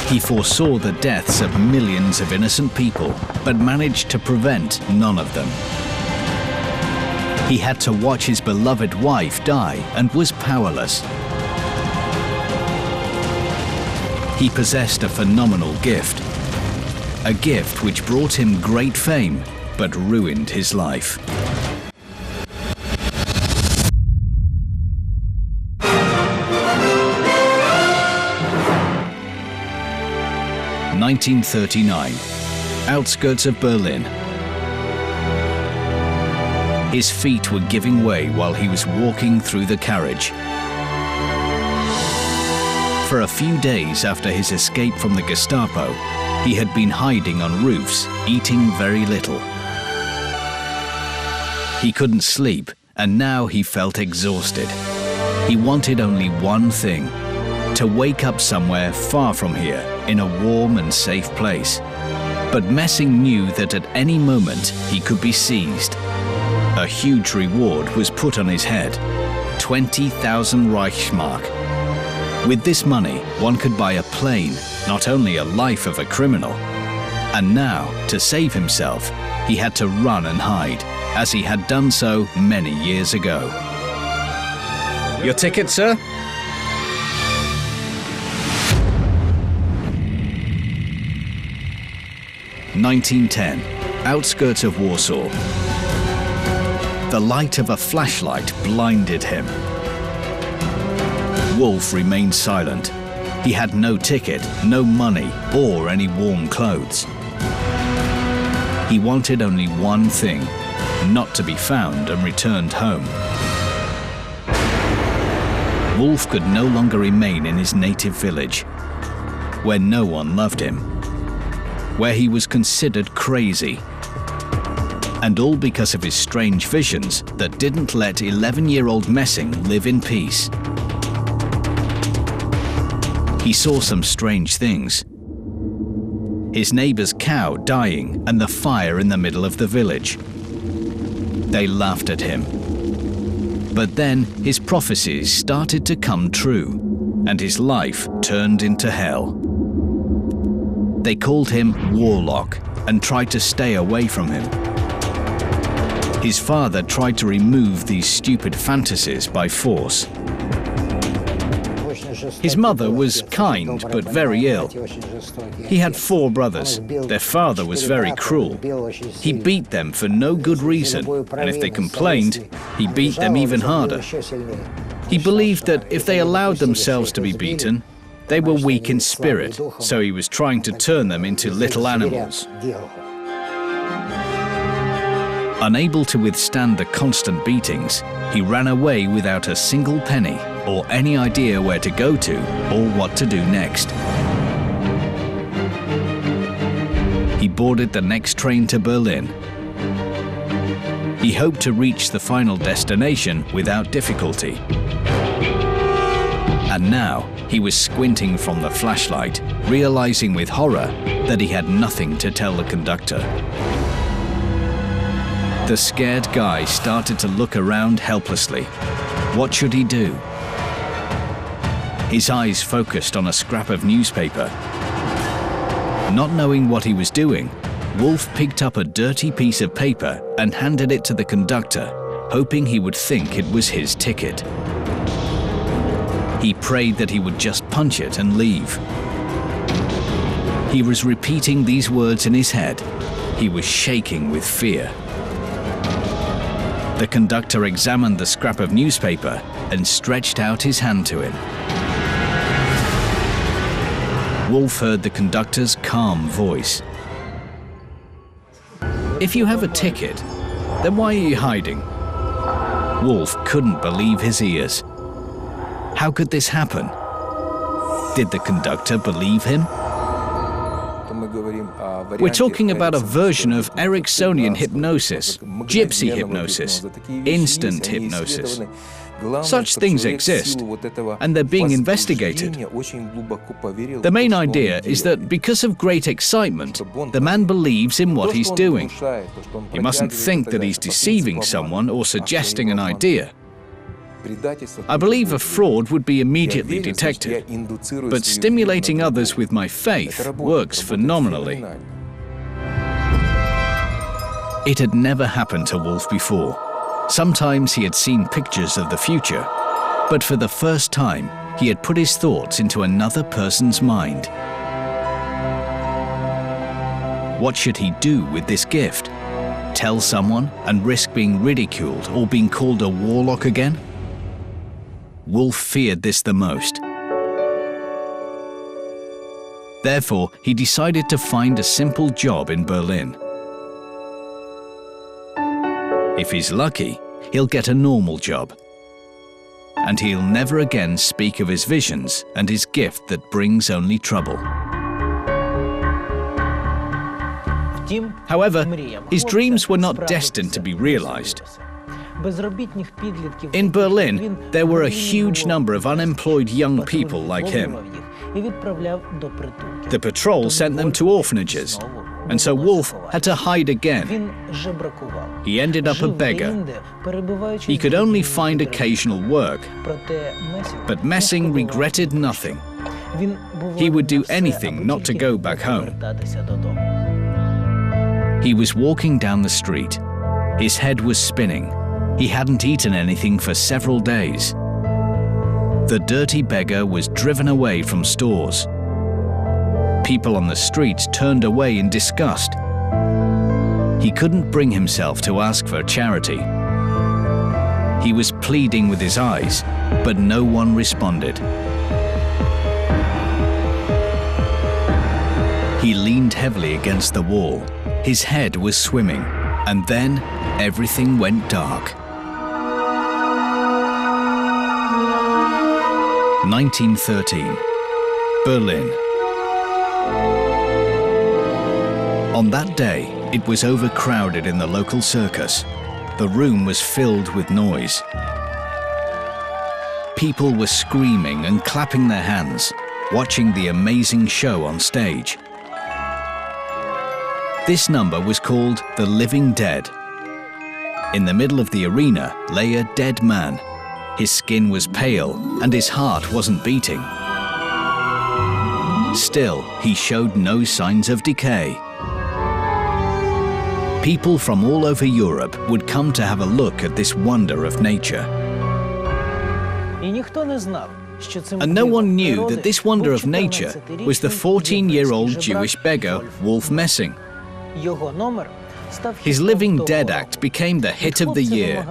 He foresaw the deaths of millions of innocent people, but managed to prevent none of them. He had to watch his beloved wife die and was powerless. He possessed a phenomenal gift, a gift which brought him great fame, but ruined his life. 1939, outskirts of Berlin. His feet were giving way while he was walking through the carriage. For a few days after his escape from the Gestapo, he had been hiding on roofs, eating very little. He couldn't sleep, and now he felt exhausted. He wanted only one thing: to wake up somewhere far from here, in a warm and safe place. But Messing knew that at any moment he could be seized. A huge reward was put on his head: 20,000 Reichsmark. With this money, one could buy a plane, not only a life of a criminal. And now, to save himself, he had to run and hide, as he had done so many years ago. Your ticket, sir? (1910), outskirts of Warsaw. The light of a flashlight blinded him. Wolf remained silent. He had no ticket, no money, or any warm clothes. He wanted only one thing: not to be found and returned home. Wolf could no longer remain in his native village, where no one loved him, where he was considered crazy. And all because of his strange visions that didn't let 11-year-old Messing live in peace. He saw some strange things. His neighbor's cow dying and the fire in the middle of the village. They laughed at him. But then his prophecies started to come true, and his life turned into hell. They called him Warlock and tried to stay away from him. His father tried to remove these stupid fantasies by force. His mother was kind but very ill. He had 4 brothers. Their father was very cruel. He beat them for no good reason, and if they complained, he beat them even harder. He believed that if they allowed themselves to be beaten, they were weak in spirit, so he was trying to turn them into little animals. Unable to withstand the constant beatings, he ran away without a single penny or any idea where to go to or what to do next. He boarded the next train to Berlin. He hoped to reach the final destination without difficulty. And now he was squinting from the flashlight, realizing with horror that he had nothing to tell the conductor. The scared guy started to look around helplessly. What should he do? His eyes focused on a scrap of newspaper. Not knowing what he was doing, Wolf picked up a dirty piece of paper and handed it to the conductor, hoping he would think it was his ticket. He prayed that he would just punch it and leave. He was repeating these words in his head. He was shaking with fear. The conductor examined the scrap of newspaper and stretched out his hand to him. Wolf heard the conductor's calm voice. "If you have a ticket, then why are you hiding?" Wolf couldn't believe his ears. How could this happen? Did the conductor believe him? We're talking about a version of Ericksonian hypnosis, gypsy hypnosis, instant hypnosis. Such things exist, and they're being investigated. The main idea is that because of great excitement, the man believes in what he's doing. He mustn't think that he's deceiving someone or suggesting an idea. I believe a fraud would be immediately detected, but stimulating others with my faith works phenomenally. It had never happened to Wolf before. Sometimes he had seen pictures of the future, but for the first time, he had put his thoughts into another person's mind. What should he do with this gift? Tell someone and risk being ridiculed or being called a warlock again? Wolf feared this the most. Therefore, he decided to find a simple job in Berlin. If he's lucky, he'll get a normal job. And he'll never again speak of his visions and his gift that brings only trouble. However, his dreams were not destined to be realized. In Berlin, there were a huge number of unemployed young people like him. The patrol sent them to orphanages, and so Wolf had to hide again. He ended up a beggar. He could only find occasional work, but Messing regretted nothing. He would do anything not to go back home. He was walking down the street. His head was spinning. He hadn't eaten anything for several days. The dirty beggar was driven away from stores. People on the streets turned away in disgust. He couldn't bring himself to ask for charity. He was pleading with his eyes, but no one responded. He leaned heavily against the wall. His head was swimming, and then everything went dark. 1913. Berlin. On that day, it was overcrowded in the local circus. The room was filled with noise. People were screaming and clapping their hands, watching the amazing show on stage. This number was called The Living Dead. In the middle of the arena lay a dead man. His skin was pale and his heart wasn't beating. Still, he showed no signs of decay. People from all over Europe would come to have a look at this wonder of nature. And no one knew that this wonder of nature was the 14-year-old Jewish beggar, Wolf Messing. His Living Dead act became the hit of the year.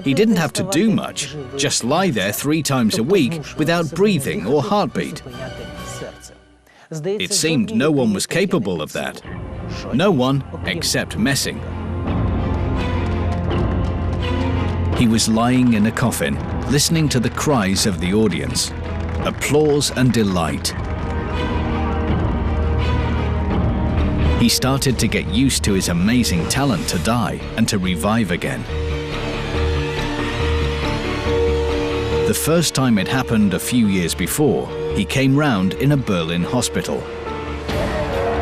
He didn't have to do much, just lie there 3 times a week without breathing or heartbeat. It seemed no one was capable of that. No one except Messing. He was lying in a coffin, listening to the cries of the audience, applause and delight. He started to get used to his amazing talent to die and to revive again. The first time it happened a few years before, he came round in a Berlin hospital.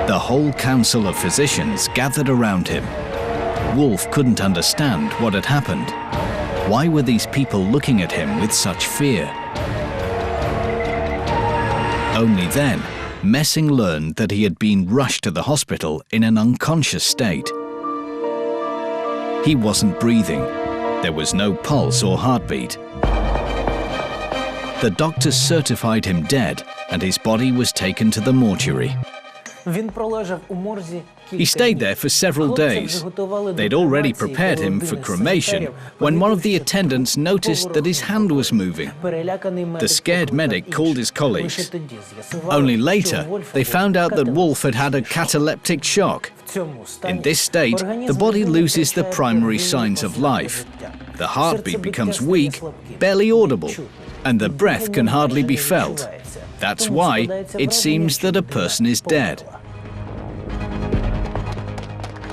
The whole council of physicians gathered around him. Wolf couldn't understand what had happened. Why were these people looking at him with such fear? Only then, Messing learned that he had been rushed to the hospital in an unconscious state. He wasn't breathing. There was no pulse or heartbeat. The doctors certified him dead, and his body was taken to the mortuary. He stayed there for several days. They'd already prepared him for cremation when one of the attendants noticed that his hand was moving. The scared medic called his colleagues. Only later, they found out that Wolf had had a cataleptic shock. In this state, the body loses the primary signs of life. The heartbeat becomes weak, barely audible, and the breath can hardly be felt. That's why it seems that a person is dead.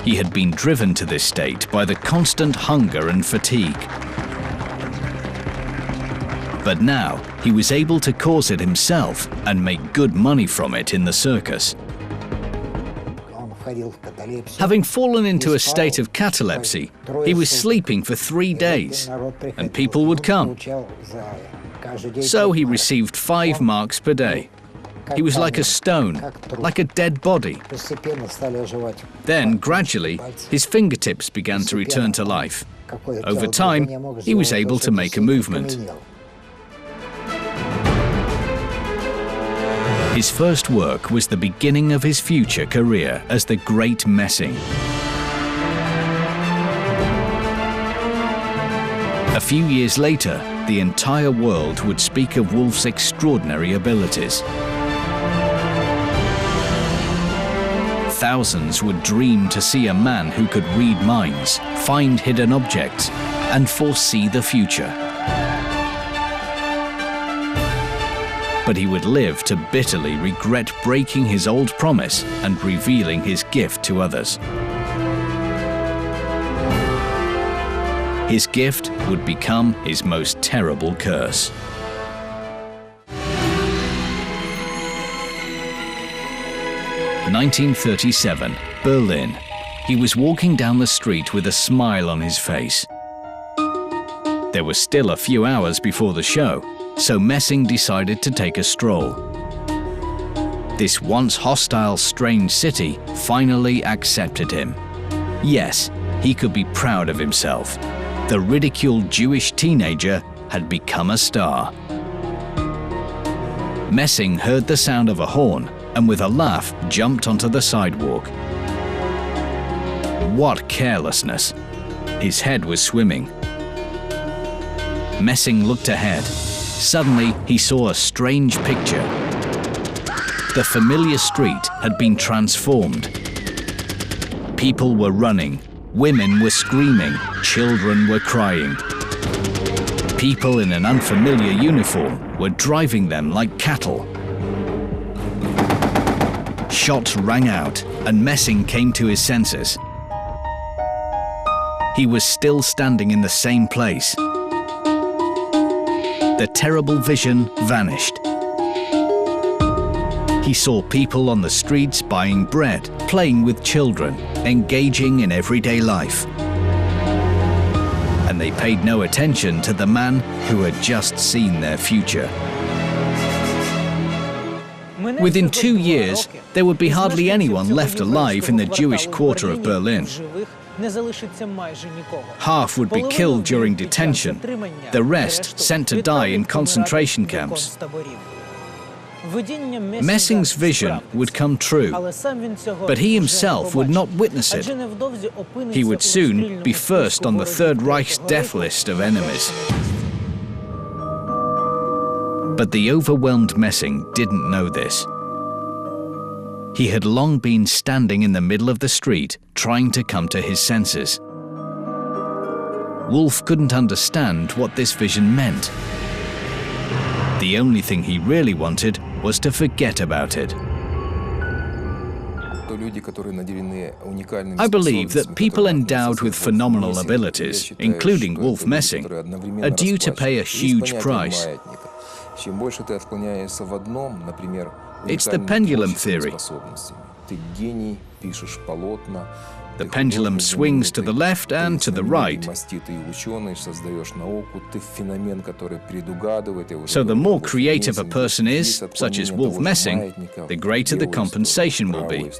He had been driven to this state by the constant hunger and fatigue. But now he was able to cause it himself and make good money from it in the circus. Having fallen into a state of catalepsy, he was sleeping for 3 days, and people would come. So he received 5 marks per day. He was like a stone, like a dead body. Then, gradually, his fingertips began to return to life. Over time, he was able to make a movement. His first work was the beginning of his future career as the Great Messing. A few years later, the entire world would speak of Wolf's extraordinary abilities. Thousands would dream to see a man who could read minds, find hidden objects, and foresee the future. But he would live to bitterly regret breaking his old promise and revealing his gift to others. His gift would become his most terrible curse. In 1937, Berlin. He was walking down the street with a smile on his face. There were still a few hours before the show, so Messing decided to take a stroll. This once hostile, strange city finally accepted him. Yes, he could be proud of himself. The ridiculed Jewish teenager had become a star. Messing heard the sound of a horn and with a laugh jumped onto the sidewalk. What carelessness! His head was swimming. Messing looked ahead. Suddenly, he saw a strange picture. The familiar street had been transformed. People were running, women were screaming, children were crying. People in an unfamiliar uniform were driving them like cattle. Shots rang out, and Messing came to his senses. He was still standing in the same place. The terrible vision vanished. He saw people on the streets buying bread, playing with children, engaging in everyday life. And they paid no attention to the man who had just seen their future. Within 2 years, there would be hardly anyone left alive in the Jewish quarter of Berlin. Half would be killed during detention, the rest sent to die in concentration camps. Messing's vision would come true, but he himself would not witness it. He would soon be first on the Third Reich's death list of enemies. But the overwhelmed Messing didn't know this. He had long been standing in the middle of the street, trying to come to his senses. Wolf couldn't understand what this vision meant. The only thing he really wanted was to forget about it. I believe that people endowed with phenomenal abilities, including Wolf Messing, are due to pay a huge price. It's the pendulum theory. The pendulum swings to the left and to the right. So the more creative a person is, such as Wolf Messing, the greater the compensation will be.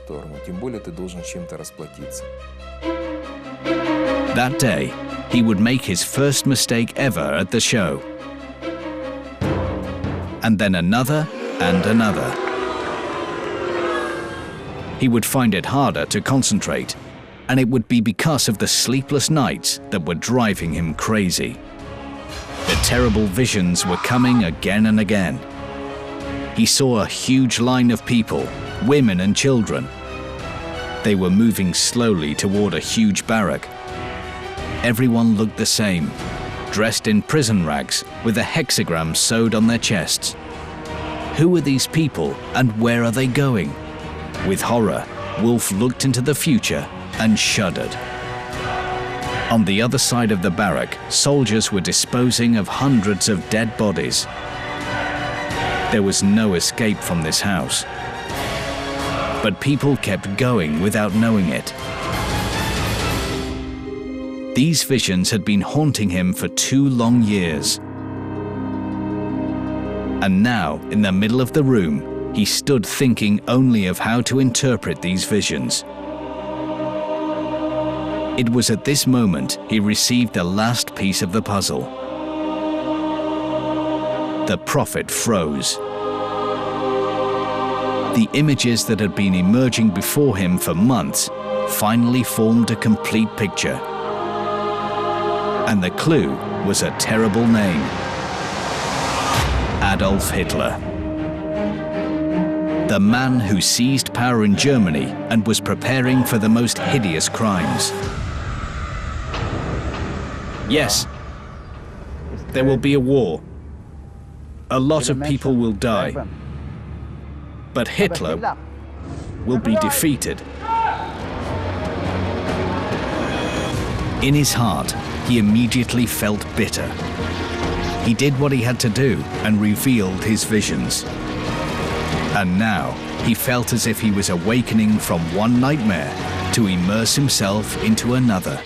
That day, he would make his first mistake ever at the show. And then another and another. He would find it harder to concentrate, and it would be because of the sleepless nights that were driving him crazy. The terrible visions were coming again and again. He saw a huge line of people, women and children. They were moving slowly toward a huge barrack. Everyone looked the same, dressed in prison rags with a hexagram sewed on their chests. Who are these people and where are they going? With horror, Wolf looked into the future and shuddered. On the other side of the barrack, soldiers were disposing of hundreds of dead bodies. There was no escape from this house. But people kept going without knowing it. These visions had been haunting him for 2 long years. And now, in the middle of the room, he stood thinking only of how to interpret these visions. It was at this moment he received the last piece of the puzzle. The prophet froze. The images that had been emerging before him for months finally formed a complete picture. And the clue was a terrible name: Adolf Hitler. The man who seized power in Germany and was preparing for the most hideous crimes. Yes, there will be a war. A lot of people will die. But Hitler will be defeated. In his heart, he immediately felt bitter. He did what he had to do and revealed his visions. And now, he felt as if he was awakening from one nightmare to immerse himself into another.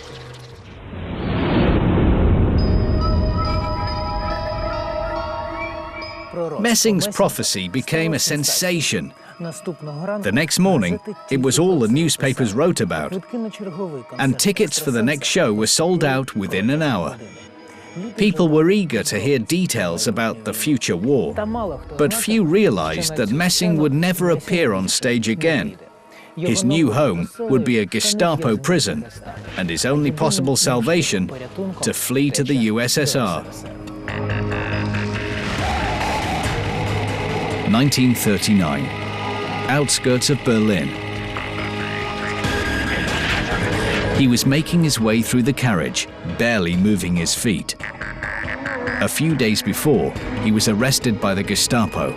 Messing's prophecy became a sensation. The next morning, it was all the newspapers wrote about, and tickets for the next show were sold out within an hour. People were eager to hear details about the future war, but few realized that Messing would never appear on stage again. His new home would be a Gestapo prison, and his only possible salvation, to flee to the USSR. 1939, outskirts of Berlin. He was making his way through the carriage, barely moving his feet. A few days before, he was arrested by the Gestapo.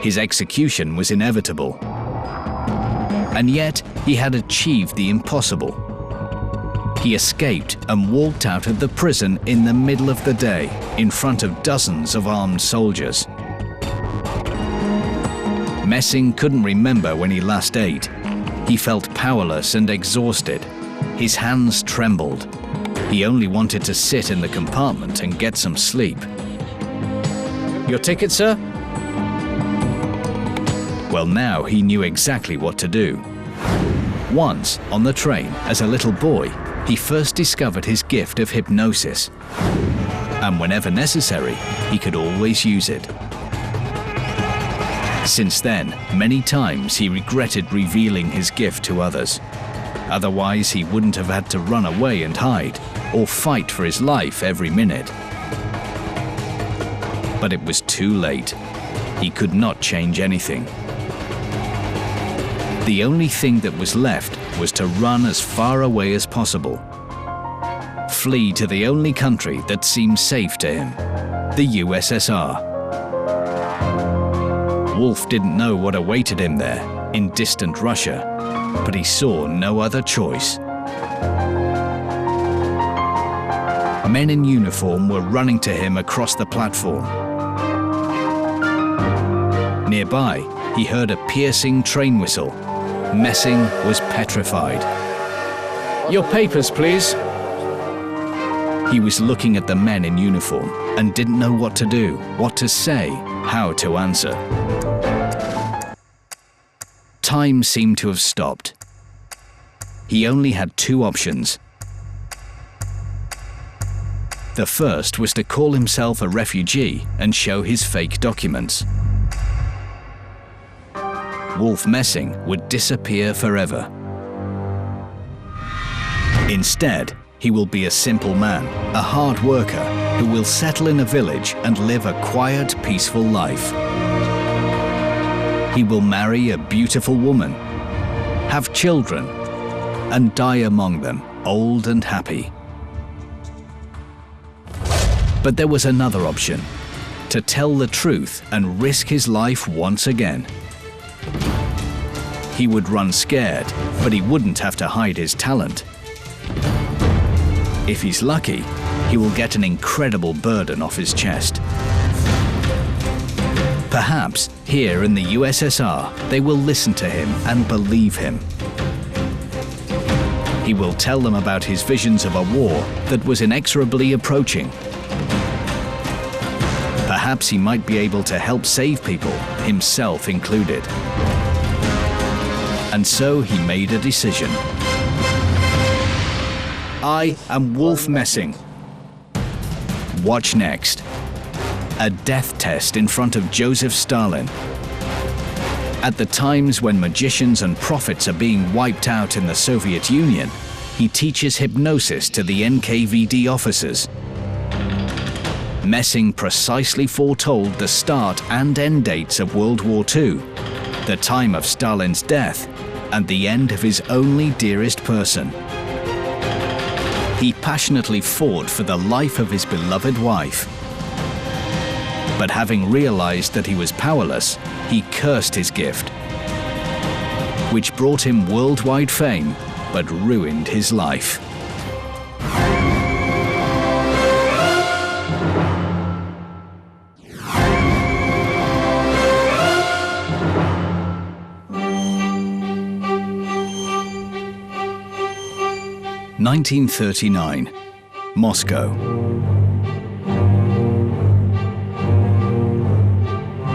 His execution was inevitable. And yet, he had achieved the impossible. He escaped and walked out of the prison in the middle of the day, in front of dozens of armed soldiers. Messing couldn't remember when he last ate. He felt powerless and exhausted. His hands trembled. He only wanted to sit in the compartment and get some sleep. "Your ticket, sir?" Well, now he knew exactly what to do. Once, on the train, as a little boy, he first discovered his gift of hypnosis. And whenever necessary, he could always use it. Since then, many times he regretted revealing his gift to others. Otherwise, he wouldn't have had to run away and hide, or fight for his life every minute. But it was too late. He could not change anything. The only thing that was left was to run as far away as possible. Flee to the only country that seemed safe to him, the USSR. Wolf didn't know what awaited him there, in distant Russia, but he saw no other choice. Men in uniform were running to him across the platform. Nearby, he heard a piercing train whistle. Messing was petrified. "Your papers, please." He was looking at the men in uniform and didn't know what to do, what to say, how to answer. Time seemed to have stopped. He only had two options. The first was to call himself a refugee and show his fake documents. Wolf Messing would disappear forever. Instead, he will be a simple man, a hard worker, who will settle in a village and live a quiet, peaceful life. He will marry a beautiful woman, have children, and die among them, old and happy. But there was another option, to tell the truth and risk his life once again. He would run scared, but he wouldn't have to hide his talent. If he's lucky, he will get an incredible burden off his chest. Perhaps here in the USSR, they will listen to him and believe him. He will tell them about his visions of a war that was inexorably approaching. Perhaps he might be able to help save people, himself included. And so he made a decision. I am Wolf Messing. Watch next. A death test in front of Joseph Stalin. At the times when magicians and prophets are being wiped out in the Soviet Union, he teaches hypnosis to the NKVD officers. Messing precisely foretold the start and end dates of World War II, the time of Stalin's death, and the end of his only dearest person. He passionately fought for the life of his beloved wife. But having realized that he was powerless, he cursed his gift, which brought him worldwide fame, but ruined his life. (1939), Moscow.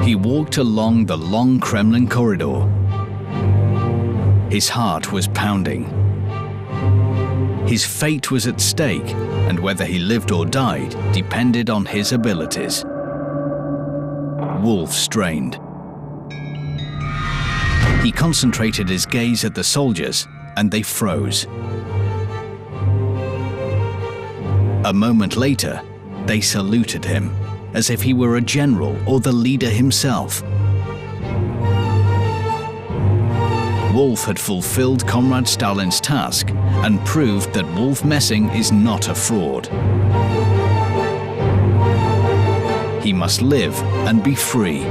He walked along the long Kremlin corridor. His heart was pounding. His fate was at stake, and whether he lived or died depended on his abilities. Wolf strained. He concentrated his gaze at the soldiers, and they froze. A moment later, they saluted him, as if he were a general or the leader himself. Wolf had fulfilled Comrade Stalin's task and proved that Wolf Messing is not a fraud. He must live and be free.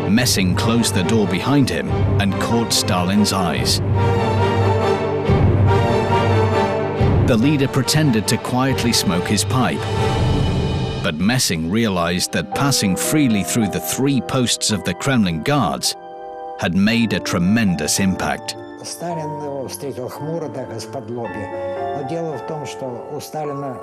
Messing closed the door behind him and caught Stalin's eyes. The leader pretended to quietly smoke his pipe. But Messing realized that passing freely through the 3 posts of the Kremlin guards had made a tremendous impact. Сталин его встретил хмуро, так исподлобья. Но дело в том, что у Сталина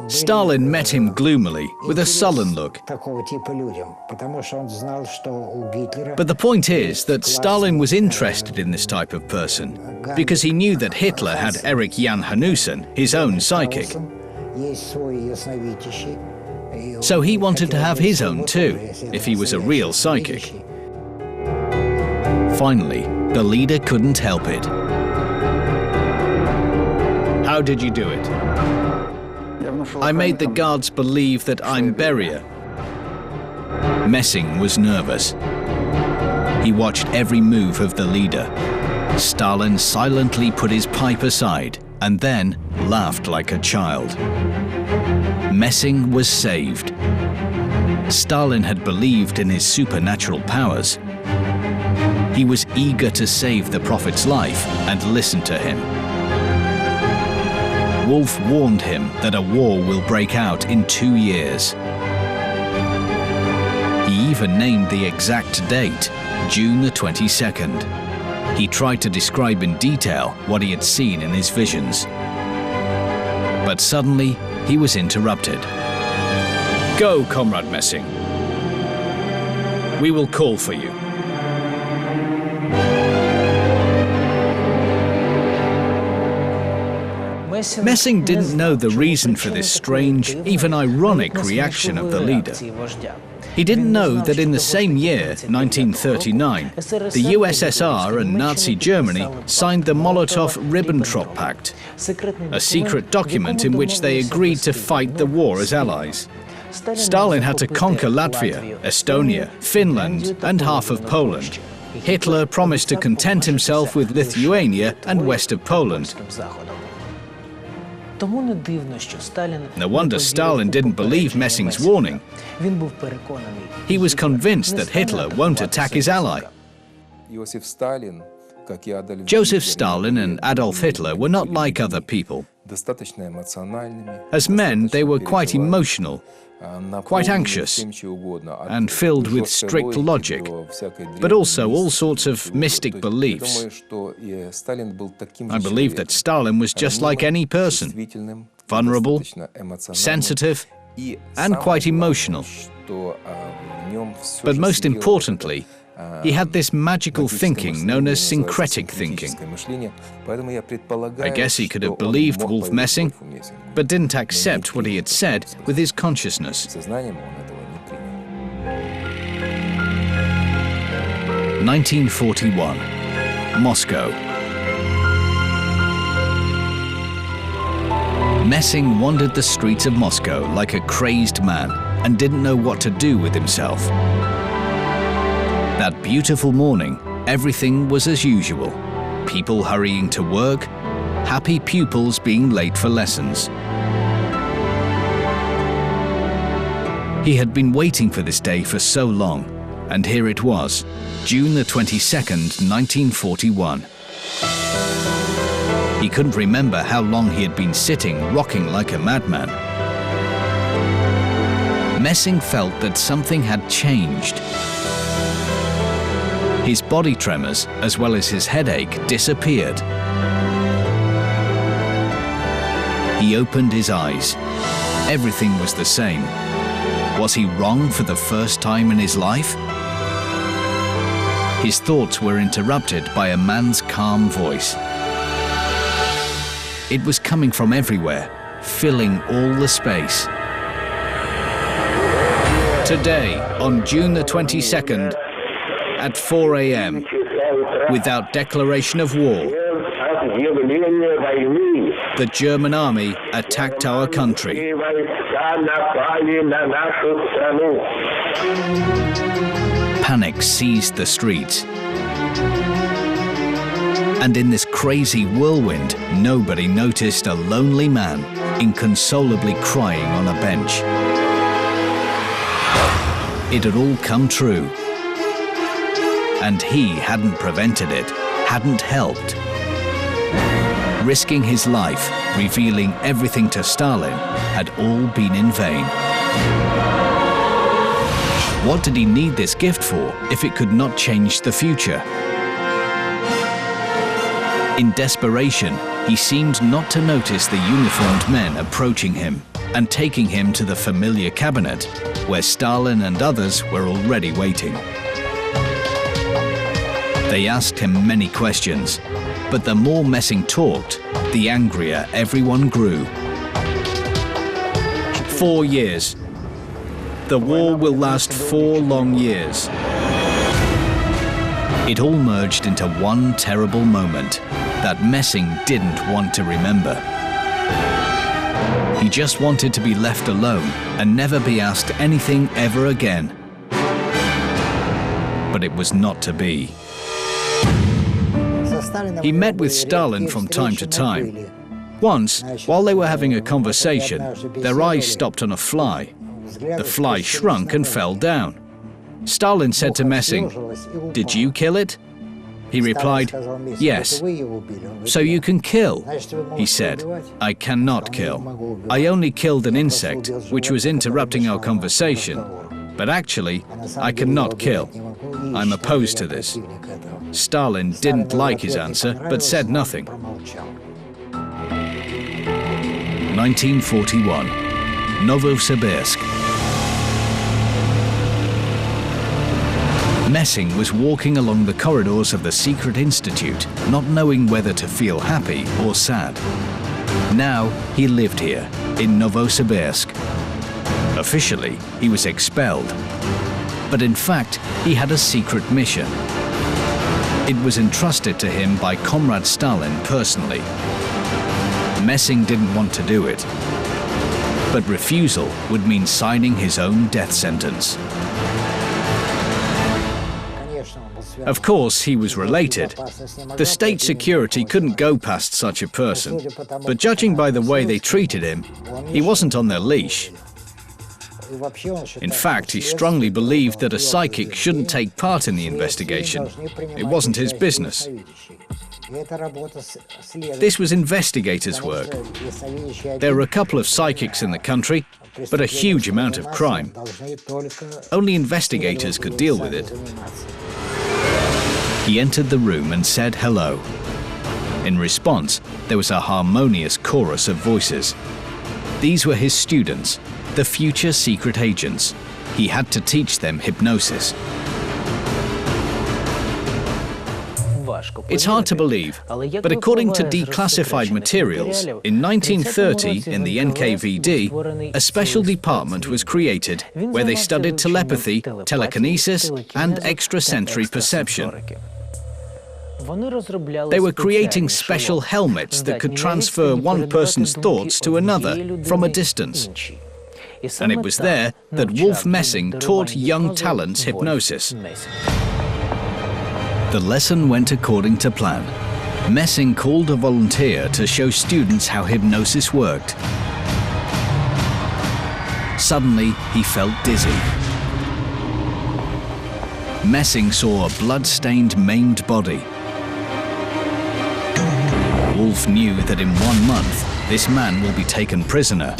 Stalin met him gloomily, with a sullen look. такого типа людям, потому что он знал, что у Гитлера. But the point is that Stalin was interested in this type of person, because he knew that Hitler had Erich Jan Hanussen, his own psychic. Есть свой ясновидящий. So he wanted to have his own too, if he was a real psychic. Finally, the leader couldn't help it. How did you do it? I made the guards believe that I'm Beria. Messing was nervous. He watched every move of the leader. Stalin silently put his pipe aside and then laughed like a child. Messing was saved. Stalin had believed in his supernatural powers. He was eager to save the prophet's life and listen to him. Wolf warned him that a war will break out in 2 years. He even named the exact date, June the 22nd. He tried to describe in detail what he had seen in his visions. But suddenly, he was interrupted. Go, Comrade Messing. We will call for you. Messing didn't know the reason for this strange, even ironic reaction of the leader. He didn't know that in the same year, 1939, the USSR and Nazi Germany signed the Molotov-Ribbentrop Pact, a secret document in which they agreed to fight the war as allies. Stalin had to conquer Latvia, Estonia, Finland, and half of Poland. Hitler promised to content himself with Lithuania and west of Poland. No wonder Stalin didn't believe Messing's warning. He was convinced that Hitler won't attack his ally. Joseph Stalin and Adolf Hitler were not like other people. As men, they were quite emotional, quite anxious, and filled with strict logic, but also all sorts of mystic beliefs. I believe that Stalin was just like any person, vulnerable, sensitive, and quite emotional. But most importantly, he had this magical thinking known as syncretic thinking. I guess he could have believed Wolf Messing, but didn't accept what he had said with his consciousness. 1941, Moscow. Messing wandered the streets of Moscow like a crazed man and didn't know what to do with himself. That beautiful morning, everything was as usual. People hurrying to work, happy pupils being late for lessons. He had been waiting for this day for so long, and here it was, June the 22nd, 1941. He couldn't remember how long he had been sitting, rocking like a madman. Messing felt that something had changed. His body tremors, as well as his headache, disappeared. He opened his eyes. Everything was the same. Was he wrong for the first time in his life? His thoughts were interrupted by a man's calm voice. It was coming from everywhere, filling all the space. Today, on June the 22nd, at 4 a.m., without declaration of war, the German army attacked our country. Panic seized the streets. And in this crazy whirlwind, nobody noticed a lonely man inconsolably crying on a bench. It had all come true. And he hadn't prevented it, hadn't helped. Risking his life, revealing everything to Stalin, had all been in vain. What did he need this gift for if it could not change the future? In desperation, he seemed not to notice the uniformed men approaching him and taking him to the familiar cabinet, where Stalin and others were already waiting. They asked him many questions, but the more Messing talked, the angrier everyone grew. 4 years. The war will last 4 long years. It all merged into one terrible moment that Messing didn't want to remember. He just wanted to be left alone and never be asked anything ever again. But it was not to be. He met with Stalin from time to time. Once, while they were having a conversation, their eyes stopped on a fly. The fly shrunk and fell down. Stalin said to Messing, "Did you kill it?" He replied, "Yes." "So you can kill?" He said, "I cannot kill. I only killed an insect, which was interrupting our conversation. But actually, I cannot kill. I'm opposed to this." Stalin didn't like his answer, but said nothing. 1941, Novosibirsk. Messing was walking along the corridors of the secret institute, not knowing whether to feel happy or sad. Now he lived here, in Novosibirsk. Officially, he was expelled. But in fact, he had a secret mission. It was entrusted to him by Comrade Stalin personally. Messing didn't want to do it. But refusal would mean signing his own death sentence. Of course, he was related. The state security couldn't go past such a person, but judging by the way they treated him, he wasn't on their leash. In fact, he strongly believed that a psychic shouldn't take part in the investigation. It wasn't his business. This was investigators' work. There were a couple of psychics in the country, but a huge amount of crime. Only investigators could deal with it. He entered the room and said hello. In response, there was a harmonious chorus of voices. These were his students, the future secret agents. He had to teach them hypnosis. It's hard to believe, but according to declassified materials, in 1930 in the NKVD, a special department was created where they studied telepathy, telekinesis, and extrasensory perception. They were creating special helmets that could transfer one person's thoughts to another from a distance. And it was there that Wolf Messing taught young talents hypnosis. The lesson went according to plan. Messing called a volunteer to show students how hypnosis worked. Suddenly, he felt dizzy. Messing saw a blood-stained, maimed body. Wolf knew that in 1 month, this man will be taken prisoner,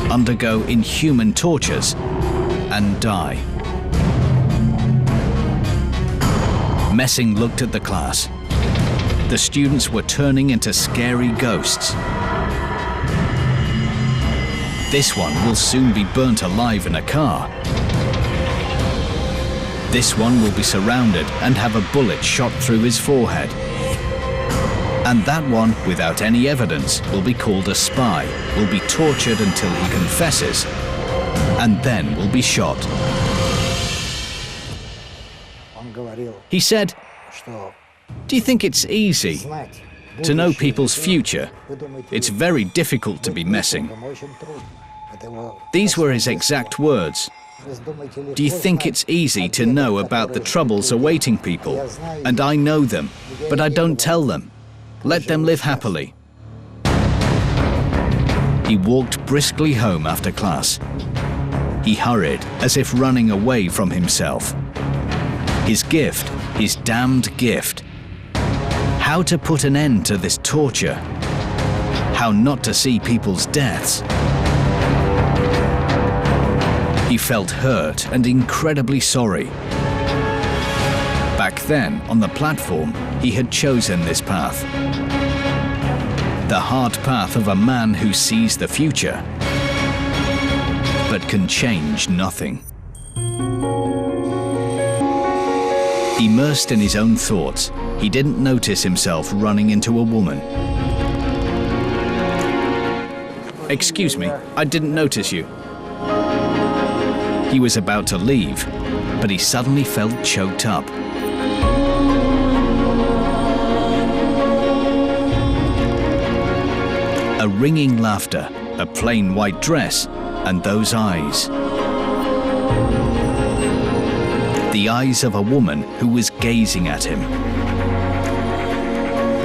undergo inhuman tortures, and die. Messing looked at the class. The students were turning into scary ghosts. This one will soon be burnt alive in a car. This one will be surrounded and have a bullet shot through his forehead. And that one, without any evidence, will be called a spy, will be tortured until he confesses, and then will be shot. He said, "Do you think it's easy to know people's future? It's very difficult to be Messing." These were his exact words. Do you think it's easy to know about the troubles awaiting people? And I know them, but I don't tell them. Let them live happily. He walked briskly home after class. He hurried, as if running away from himself. His gift, his damned gift. How to put an end to this torture. How not to see people's deaths. He felt hurt and incredibly sorry. Back then, on the platform, he had chosen this path. The hard path of a man who sees the future, but can change nothing. Immersed in his own thoughts, he didn't notice himself running into a woman. Excuse me, I didn't notice you. He was about to leave, but he suddenly felt choked up. A ringing laughter, a plain white dress, and those eyes. The eyes of a woman who was gazing at him.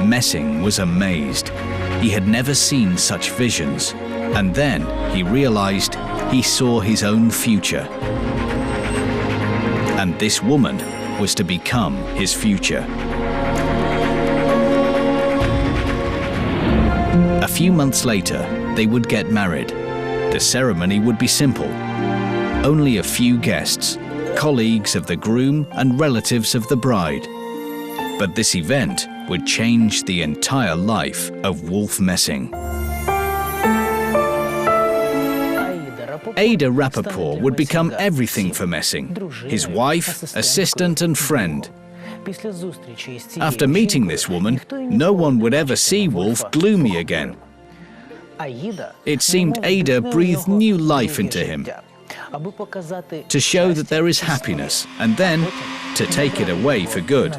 Messing was amazed. He had never seen such visions. And then he realized he saw his own future. And this woman was to become his future. A few months later, they would get married. The ceremony would be simple. Only a few guests, colleagues of the groom and relatives of the bride. But this event would change the entire life of Wolf Messing. Ada Rappaport would become everything for Messing, his wife, assistant and friend. After meeting this woman, no one would ever see Wolf gloomy again. It seemed Ada breathed new life into him, to show that there is happiness, and then to take it away for good.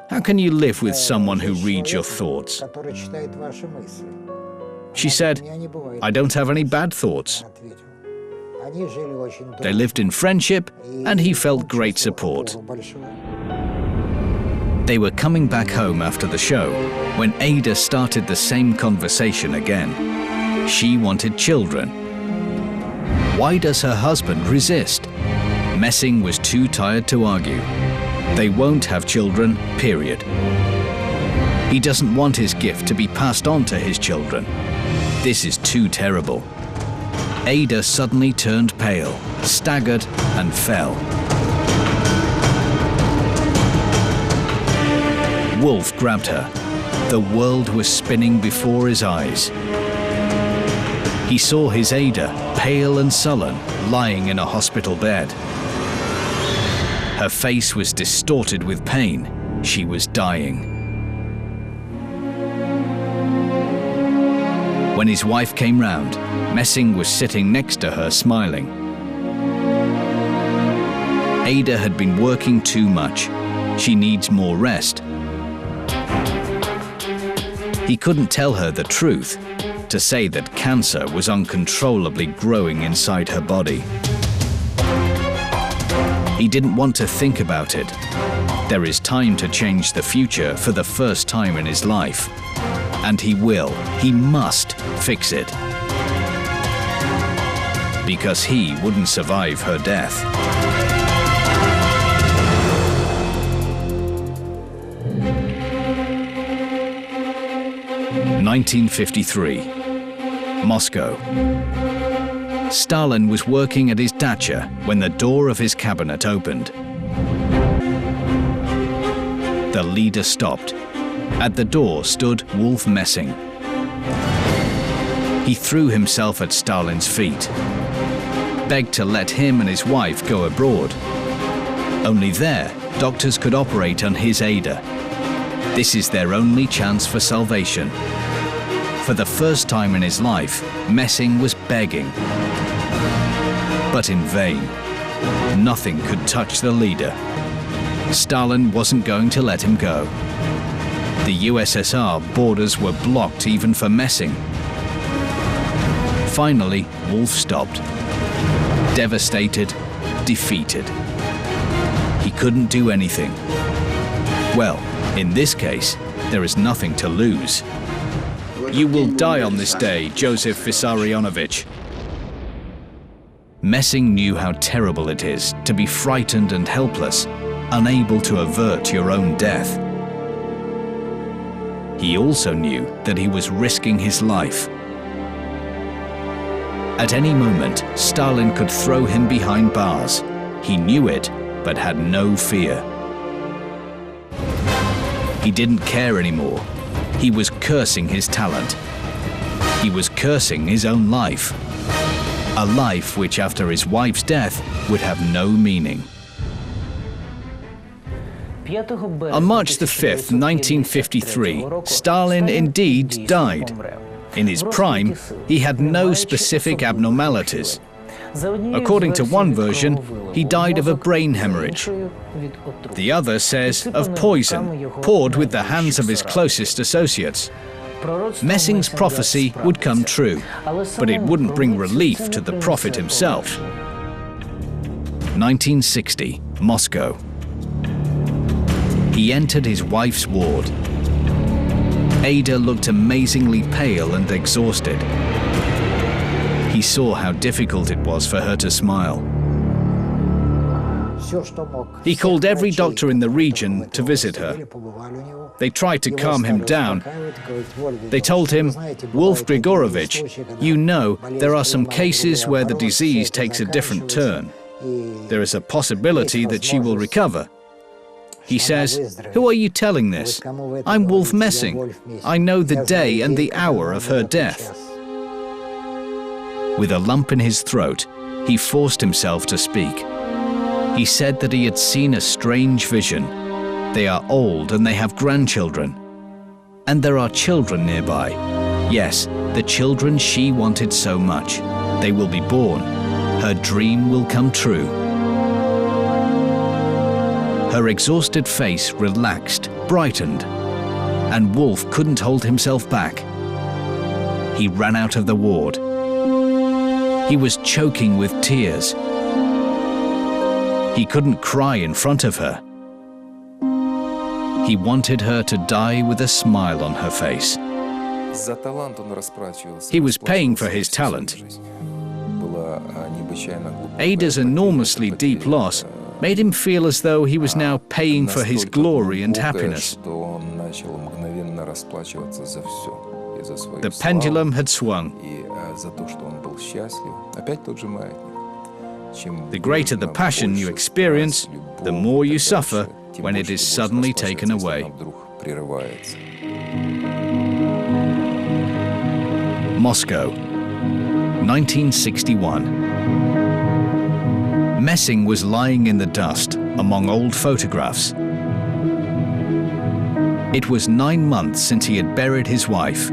How can you live with someone who reads your thoughts? She said, I don't have any bad thoughts. They lived in friendship, and he felt great support. They were coming back home after the show when Ada started the same conversation again. She wanted children. Why does her husband resist? Messing was too tired to argue. They won't have children, period. He doesn't want his gift to be passed on to his children. This is too terrible. Ada suddenly turned pale, staggered, and fell. Wolf grabbed her. The world was spinning before his eyes. He saw his Ada, pale and sullen, lying in a hospital bed. Her face was distorted with pain. She was dying. When his wife came round, Messing was sitting next to her smiling. Ada had been working too much. She needs more rest. He couldn't tell her the truth, to say that cancer was uncontrollably growing inside her body. He didn't want to think about it. There is time to change the future for the first time in his life. And he will, he must fix it. Because he wouldn't survive her death. (1953) Moscow. Stalin was working at his dacha when the door of his cabinet opened. The leader stopped. At the door stood Wolf Messing. He threw himself at Stalin's feet, begged to let him and his wife go abroad. Only there, doctors could operate on his Ada. This is their only chance for salvation. For the first time in his life, Messing was begging. But in vain. Nothing could touch the leader. Stalin wasn't going to let him go. The USSR borders were blocked even for Messing. Finally, Wolf stopped. devastated, defeated. He couldn't do anything. Well, in this case, there is nothing to lose. You will die on this day, Joseph Vissarionovich. Messing knew how terrible it is to be frightened and helpless, unable to avert your own death. He also knew that he was risking his life. At any moment, Stalin could throw him behind bars. He knew it, but had no fear. He didn't care anymore. He was cursing his talent. He was cursing his own life. A life which, after his wife's death, would have no meaning. On March the 5th, 1953, Stalin indeed died. In his prime, he had no specific abnormalities. According to one version, he died of a brain hemorrhage. The other says of poison, poured with the hands of his closest associates. Messing's prophecy would come true, but it wouldn't bring relief to the prophet himself. 1960, Moscow. He entered his wife's ward. Ada looked amazingly pale and exhausted. He saw how difficult it was for her to smile. He called every doctor in the region to visit her. They tried to calm him down. They told him, "Wolf Grigorovich, you know there are some cases where the disease takes a different turn. There is a possibility that she will recover." He says, "Who are you telling this? I'm Wolf Messing. I know the day and the hour of her death." With a lump in his throat, he forced himself to speak. He said that he had seen a strange vision. They are old and they have grandchildren. And there are children nearby. Yes, the children she wanted so much. They will be born. Her dream will come true. Her exhausted face relaxed, brightened, and Wolf couldn't hold himself back. He ran out of the ward. He was choking with tears. He couldn't cry in front of her. He wanted her to die with a smile on her face. He was paying for his talent. Ada's enormously deep loss made him feel as though he was now paying for his glory and happiness. The pendulum had swung. The greater the passion you experience, the more you suffer when it is suddenly taken away. Moscow, 1961. Messing was lying in the dust among old photographs. It was 9 months since he had buried his wife.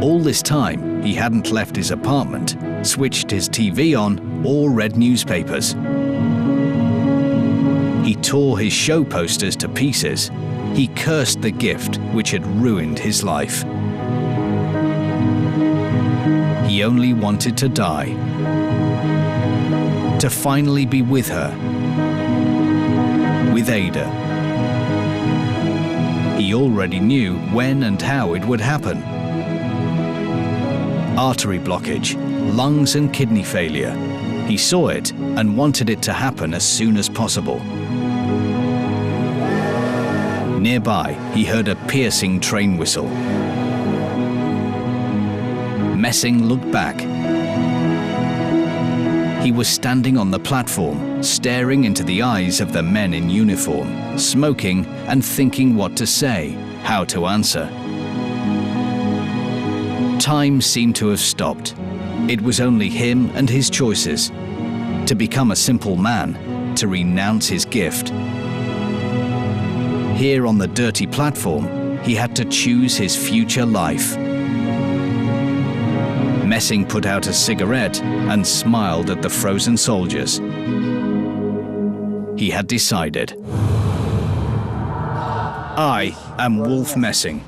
All this time, he hadn't left his apartment, switched his TV on, or read newspapers. He tore his show posters to pieces. He cursed the gift which had ruined his life. He only wanted to die. To finally be with her. With Ada. He already knew when and how it would happen. Artery blockage, lungs and kidney failure. He saw it and wanted it to happen as soon as possible. Nearby, he heard a piercing train whistle. Messing looked back. He was standing on the platform, staring into the eyes of the men in uniform, smoking and thinking what to say, how to answer. Time seemed to have stopped. It was only him and his choices. To become a simple man, to renounce his gift. Here on the dirty platform, he had to choose his future life. Messing put out a cigarette and smiled at the frozen soldiers. He had decided. I am Wolf Messing.